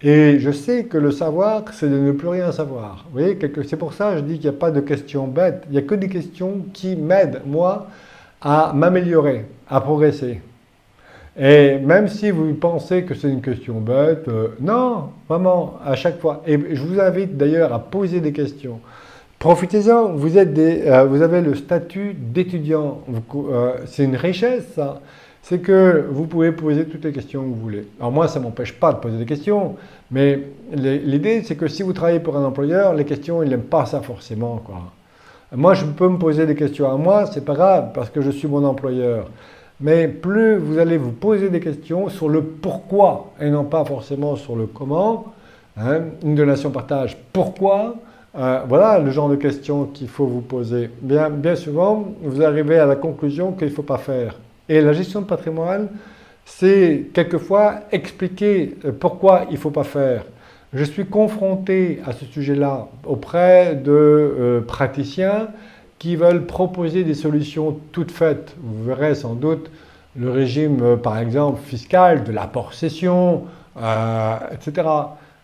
Et je sais que le savoir, c'est de ne plus rien savoir. Vous voyez, c'est pour ça que je dis qu'il n'y a pas de questions bêtes. Il n'y a que des questions qui m'aident, moi, à m'améliorer, à progresser. Et même si vous pensez que c'est une question bête, non, vraiment, à chaque fois. Et je vous invite d'ailleurs à poser des questions. Profitez-en, vous avez le statut d'étudiant. C'est une richesse, ça. C'est que vous pouvez poser toutes les questions que vous voulez. Alors moi, ça ne m'empêche pas de poser des questions, mais l'idée, c'est que si vous travaillez pour un employeur, les questions, il n'aime pas ça forcément, quoi. Moi, je peux me poser des questions à moi, c'est pas grave, parce que je suis mon employeur. Mais plus vous allez vous poser des questions sur le pourquoi, et non pas forcément sur le comment, hein, une donation partage, pourquoi, voilà le genre de questions qu'il faut vous poser. Bien souvent, vous arrivez à la conclusion qu'il ne faut pas faire. Et la gestion de patrimoine, c'est quelquefois expliquer pourquoi il ne faut pas faire. Je suis confronté à ce sujet-là auprès de praticiens qui veulent proposer des solutions toutes faites. Vous verrez sans doute le régime, par exemple, fiscal, de l'apport-cession, etc.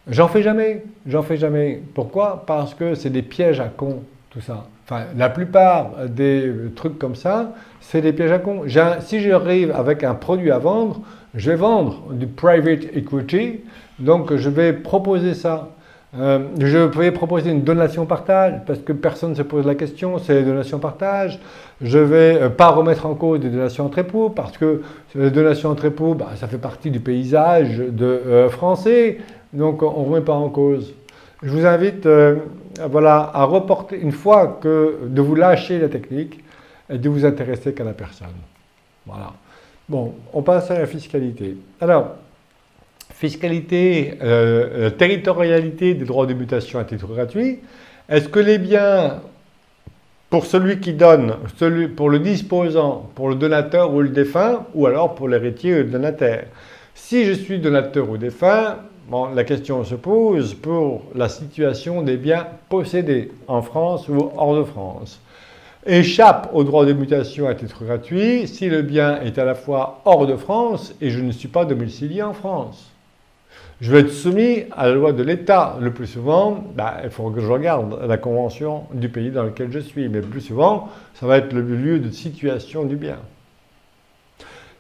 J'en fais jamais. Pourquoi? Parce que c'est des pièges à con, tout ça. Enfin, la plupart des trucs comme ça, c'est des pièges à con. Si j'arrive avec un produit à vendre, je vais vendre du private equity, donc je vais proposer ça. Je vais proposer une donation partage parce que personne ne se pose la question, c'est les donations partage. Je ne vais pas remettre en cause des donations entre époux parce que les donations entre époux, ça fait partie du paysage français, donc on ne remet pas en cause. Je vous invite voilà, à reporter, une fois de vous lâcher la technique et de vous intéresser qu'à la personne. Voilà. Bon, on passe à la fiscalité. Alors, fiscalité, territorialité des droits de mutation à titre gratuit. Est-ce que les biens, pour celui qui donne, pour le disposant, pour le donateur ou le défunt, ou alors pour l'héritier ou le donataire? Si je suis donateur ou défunt, bon, la question se pose pour la situation des biens possédés en France ou hors de France. Échappe au droit de mutation à titre gratuit si le bien est à la fois hors de France et je ne suis pas domicilié en France. Je vais être soumis à la loi de l'État. Le plus souvent, il faut que je regarde la convention du pays dans lequel je suis. Mais le plus souvent, ça va être le lieu de situation du bien.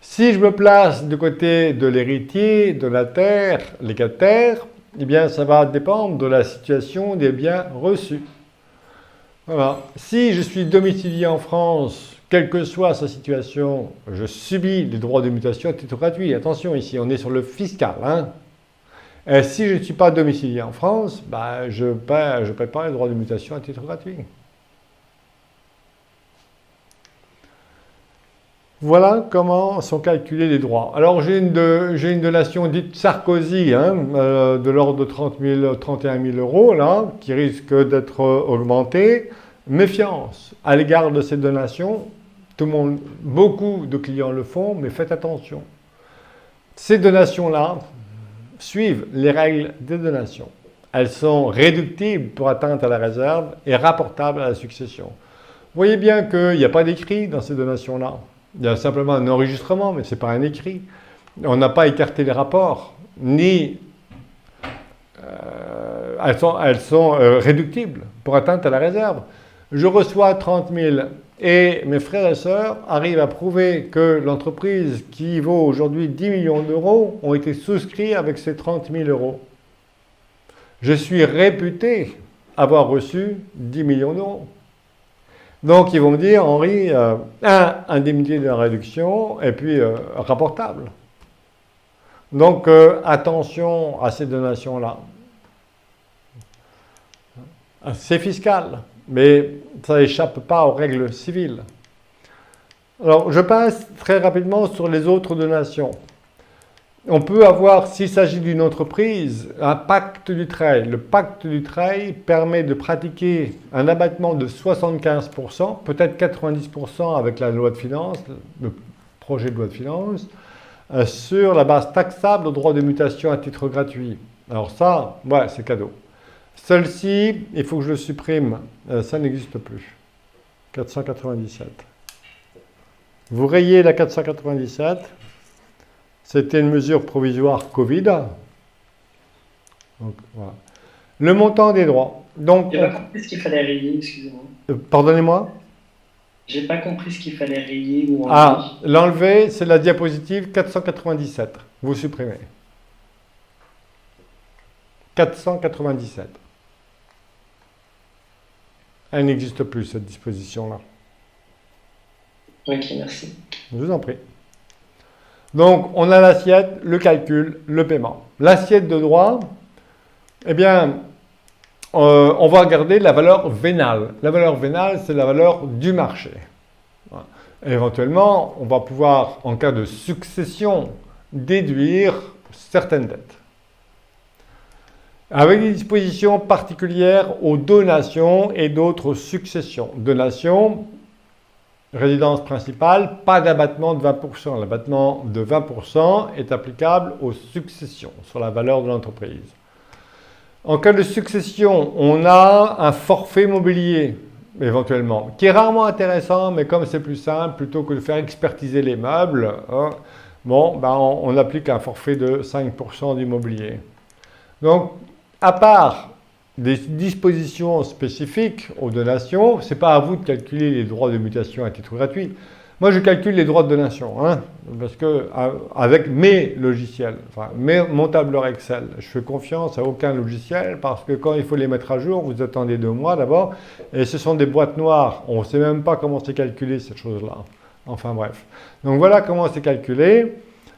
Si je me place du côté de l'héritier, donataire, légataire, eh bien, ça va dépendre de la situation des biens reçus. Voilà. Si je suis domicilié en France, quelle que soit sa situation, je subis les droits de mutation à titre gratuit. Attention, ici, on est sur le fiscal, hein. Et si je ne suis pas domicilié en France, je ne paie pas les droits de mutation à titre gratuit. Voilà comment sont calculés les droits. Alors j'ai une donation dite Sarkozy, de l'ordre de 31 000 euros, là, qui risque d'être augmentée. Méfiance à l'égard de ces donations. Beaucoup de clients le font, mais faites attention. Ces donations-là suivent les règles des donations. Elles sont réductibles pour atteinte à la réserve et rapportables à la succession. Vous voyez bien qu'il n'y a pas d'écrit dans ces donations-là. Il y a simplement un enregistrement, mais ce n'est pas un écrit. On n'a pas écarté les rapports, ni elles sont réductibles pour atteinte à la réserve. Je reçois 30 000 et mes frères et sœurs arrivent à prouver que l'entreprise qui vaut aujourd'hui 10 millions d'euros ont été souscrits avec ces 30 000 euros. Je suis réputé avoir reçu 10 millions d'euros. Donc ils vont me dire, Henri, indemnité de la réduction et puis rapportable. Donc attention à ces donations-là. C'est fiscal, mais ça n'échappe pas aux règles civiles. Alors je passe très rapidement sur les autres donations. On peut avoir, s'il s'agit d'une entreprise, un pacte du trail. Le pacte du trail permet de pratiquer un abattement de 75%, peut-être 90% avec la loi de finances, le projet de loi de finances, sur la base taxable au droit de mutation à titre gratuit. Alors ça, ouais, c'est cadeau. Celle-ci, il faut que je le supprime, ça n'existe plus. 497. Vous rayez la 497. C'était une mesure provisoire Covid. Donc, voilà. Le montant des droits. Donc, J'ai pas compris ce qu'il fallait rayer, excusez-moi. Pardonnez-moi. J'ai pas compris ce qu'il fallait rayer ou enlever. Ah, l'enlever, c'est la diapositive 497. Vous supprimez. 497. Elle n'existe plus, cette disposition-là. Ok, merci. Je vous en prie. Donc, on a l'assiette, le calcul, le paiement. L'assiette de droit, eh bien, on va regarder la valeur vénale. La valeur vénale, c'est la valeur du marché. Voilà. Éventuellement, on va pouvoir, en cas de succession, déduire certaines dettes. Avec des dispositions particulières aux donations et d'autres successions. Donations, résidence principale, pas d'abattement de 20%. L'abattement de 20% est applicable aux successions sur la valeur de l'entreprise. En cas de succession, on a un forfait mobilier, éventuellement, qui est rarement intéressant, mais comme c'est plus simple, plutôt que de faire expertiser les meubles, on applique un forfait de 5% du mobilier. Donc, à part des dispositions spécifiques aux donations, ce n'est pas à vous de calculer les droits de mutation à titre gratuit. Moi, je calcule les droits de donation, parce que avec mes logiciels, mon tableur Excel, je fais confiance à aucun logiciel parce que quand il faut les mettre à jour, vous attendez 2 mois d'abord, et ce sont des boîtes noires. On ne sait même pas comment c'est calculé cette chose-là. Enfin bref. Donc voilà comment c'est calculé.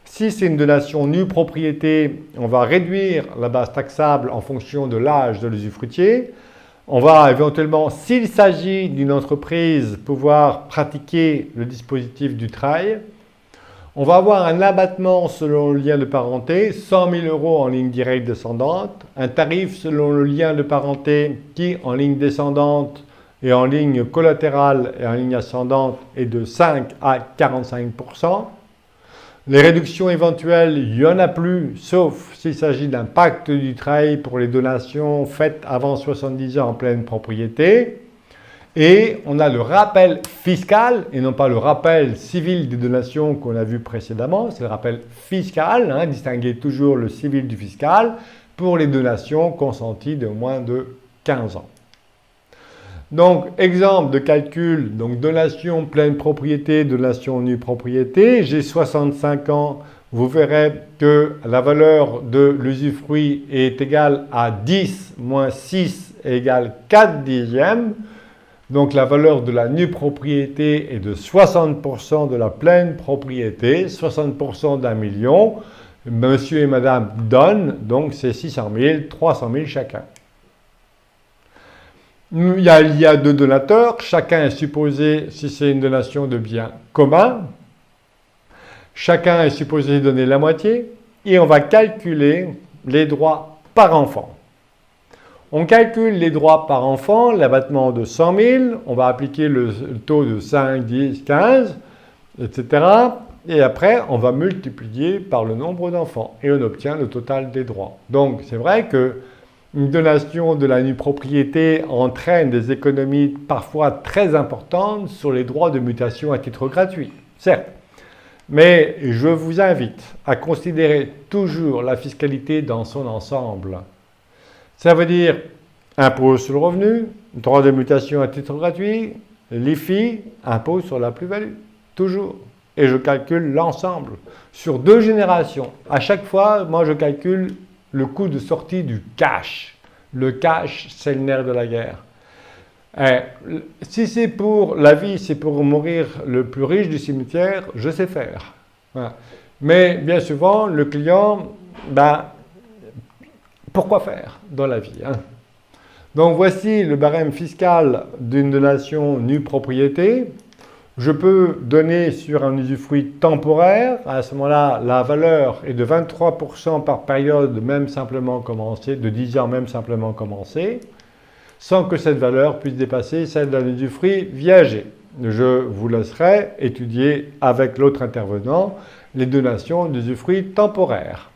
Si c'est une donation nue propriété, on va réduire la base taxable en fonction de l'âge de l'usufruitier. On va éventuellement, s'il s'agit d'une entreprise, pouvoir pratiquer le dispositif du trail. On va avoir un abattement selon le lien de parenté, 100 000 € en ligne directe descendante, un tarif selon le lien de parenté qui, en ligne descendante et en ligne collatérale et en ligne ascendante, est de 5 à 45%. Les réductions éventuelles, il n'y en a plus, sauf s'il s'agit d'un pacte du trail pour les donations faites avant 70 ans en pleine propriété. Et on a le rappel fiscal, et non pas le rappel civil des donations qu'on a vu précédemment, c'est le rappel fiscal, distinguer toujours le civil du fiscal, pour les donations consenties de moins de 15 ans. Donc, exemple de calcul, donc donation pleine propriété, donation nue propriété. J'ai 65 ans, vous verrez que la valeur de l'usufruit est égale à 10 moins 6 égale 4 dixièmes. Donc, la valeur de la nue propriété est de 60% de la pleine propriété, 60% d'1 million. Monsieur et madame donnent, donc c'est 600 000, 300 000 chacun. Il y a 2 donateurs, chacun est supposé, si c'est une donation de biens communs, chacun est supposé donner la moitié et on va calculer les droits par enfant. On calcule les droits par enfant, l'abattement de 100 000, on va appliquer le taux de 5, 10, 15, etc. Et après, on va multiplier par le nombre d'enfants et on obtient le total des droits. Donc, c'est vrai que une donation de la nue propriété entraîne des économies parfois très importantes sur les droits de mutation à titre gratuit, certes. Mais je vous invite à considérer toujours la fiscalité dans son ensemble. Ça veut dire impôt sur le revenu, droit de mutation à titre gratuit, l'IFI, impôt sur la plus-value, toujours. Et je calcule l'ensemble sur 2 générations. À chaque fois, moi je calcule le coût de sortie du cash. Le cash, c'est le nerf de la guerre. Si c'est pour la vie, c'est pour mourir le plus riche du cimetière, je sais faire. Voilà. Mais bien souvent, le client, pourquoi faire dans la vie, hein? Donc voici le barème fiscal d'une donation nue propriété. Je peux donner sur un usufruit temporaire. À ce moment-là, la valeur est de 23% par période, même simplement commencée, de 10 ans même simplement commencée, sans que cette valeur puisse dépasser celle d'un usufruit viager. Je vous laisserai étudier avec l'autre intervenant les donations d'usufruit temporaires.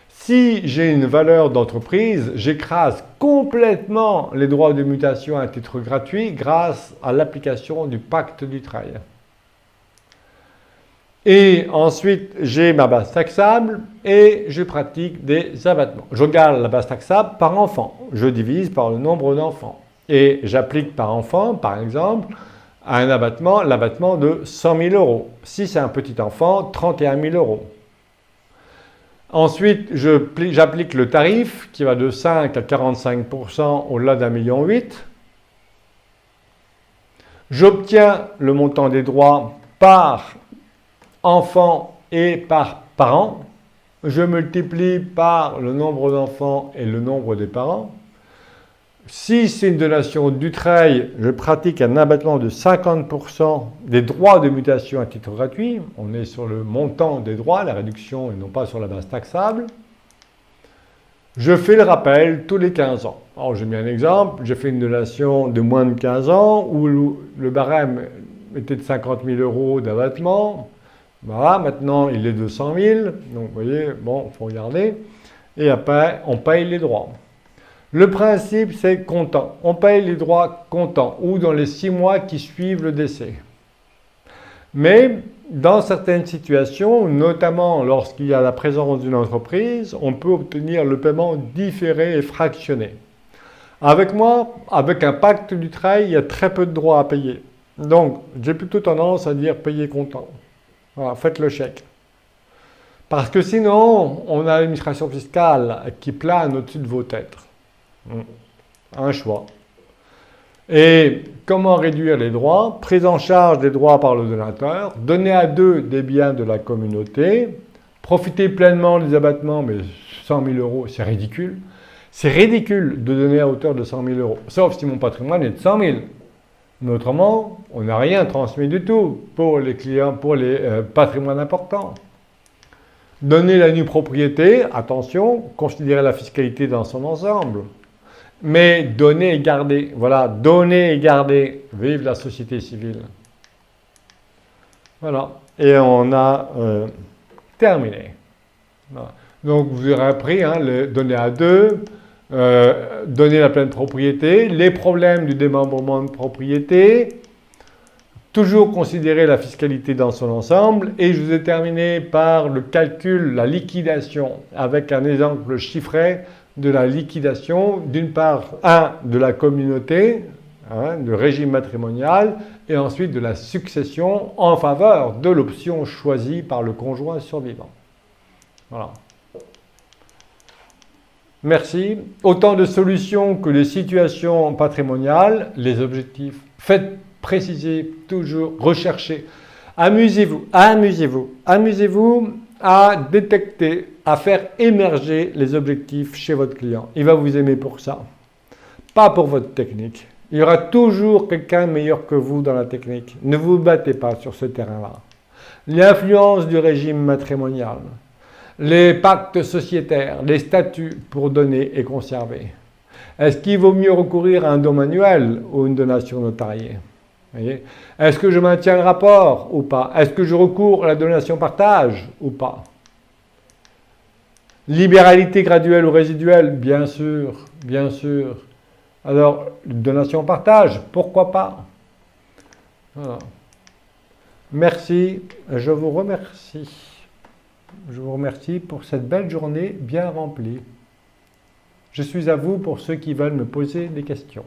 Si j'ai une valeur d'entreprise, j'écrase complètement les droits de mutation à titre gratuit grâce à l'application du pacte du travail. Et ensuite, j'ai ma base taxable et je pratique des abattements. Je regarde la base taxable par enfant. Je divise par le nombre d'enfants. Et j'applique par enfant, par exemple, à un abattement, l'abattement de 100 000 €. Si c'est un petit enfant, 31 000 €. Ensuite, j'applique le tarif qui va de 5 à 45% au-delà d'1,8 million. J'obtiens le montant des droits par enfant et par parent. Je multiplie par le nombre d'enfants et le nombre des parents. Si c'est une donation d'Utreil, je pratique un abattement de 50% des droits de mutation à titre gratuit. On est sur le montant des droits, la réduction, et non pas sur la base taxable. Je fais le rappel tous les 15 ans. Alors, j'ai mis un exemple. J'ai fait une donation de moins de 15 ans où le barème était de 50 000 € d'abattement. Voilà, maintenant, il est de 100 000. Donc, vous voyez, bon, il faut regarder. Et après, on paye les droits. Le principe, c'est comptant. On paye les droits comptants ou dans les 6 mois qui suivent le décès. Mais dans certaines situations, notamment lorsqu'il y a la présence d'une entreprise, on peut obtenir le paiement différé et fractionné. Avec moi, avec un pacte du travail, il y a très peu de droits à payer. Donc, j'ai plutôt tendance à dire payer comptant. Voilà, faites le chèque. Parce que sinon, on a l'administration fiscale qui plane au-dessus de vos têtes. Un choix. Et comment réduire les droits? Prise en charge des droits par le donateur, donner à deux des biens de la communauté, profiter pleinement des abattements, mais 100 000 €, c'est ridicule. C'est ridicule de donner à hauteur de 100 000 €, sauf si mon patrimoine est de 100 000. Mais autrement, on n'a rien transmis du tout pour les clients, pour les patrimoines importants. Donner la nue propriété, attention, considérer la fiscalité dans son ensemble. Mais donner et garder, voilà, donner et garder, vive la société civile. Voilà, et on a terminé. Voilà. Donc vous aurez appris, le donner à deux, donner la pleine propriété, les problèmes du démembrement de propriété, toujours considérer la fiscalité dans son ensemble, et je vous ai terminé par le calcul, la liquidation, avec un exemple chiffré de la liquidation, d'une part, de la communauté, du régime matrimonial, et ensuite de la succession en faveur de l'option choisie par le conjoint survivant. Voilà. Merci. Autant de solutions que de situations patrimoniales, les objectifs. Faites préciser, toujours, recherchez. Amusez-vous, amusez-vous, amusez-vous à détecter, à faire émerger les objectifs chez votre client. Il va vous aimer pour ça, pas pour votre technique. Il y aura toujours quelqu'un meilleur que vous dans la technique. Ne vous battez pas sur ce terrain-là. L'influence du régime matrimonial, les pactes sociétaires, les statuts pour donner et conserver. Est-ce qu'il vaut mieux recourir à un don manuel ou une donation notariée? Est-ce que je maintiens le rapport ou pas? Est-ce que je recours à la donation partage ou pas? Libéralité graduelle ou résiduelle? Bien sûr, bien sûr. Alors, donation partage, pourquoi pas? Voilà. Merci, je vous remercie. Je vous remercie pour cette belle journée bien remplie. Je suis à vous pour ceux qui veulent me poser des questions.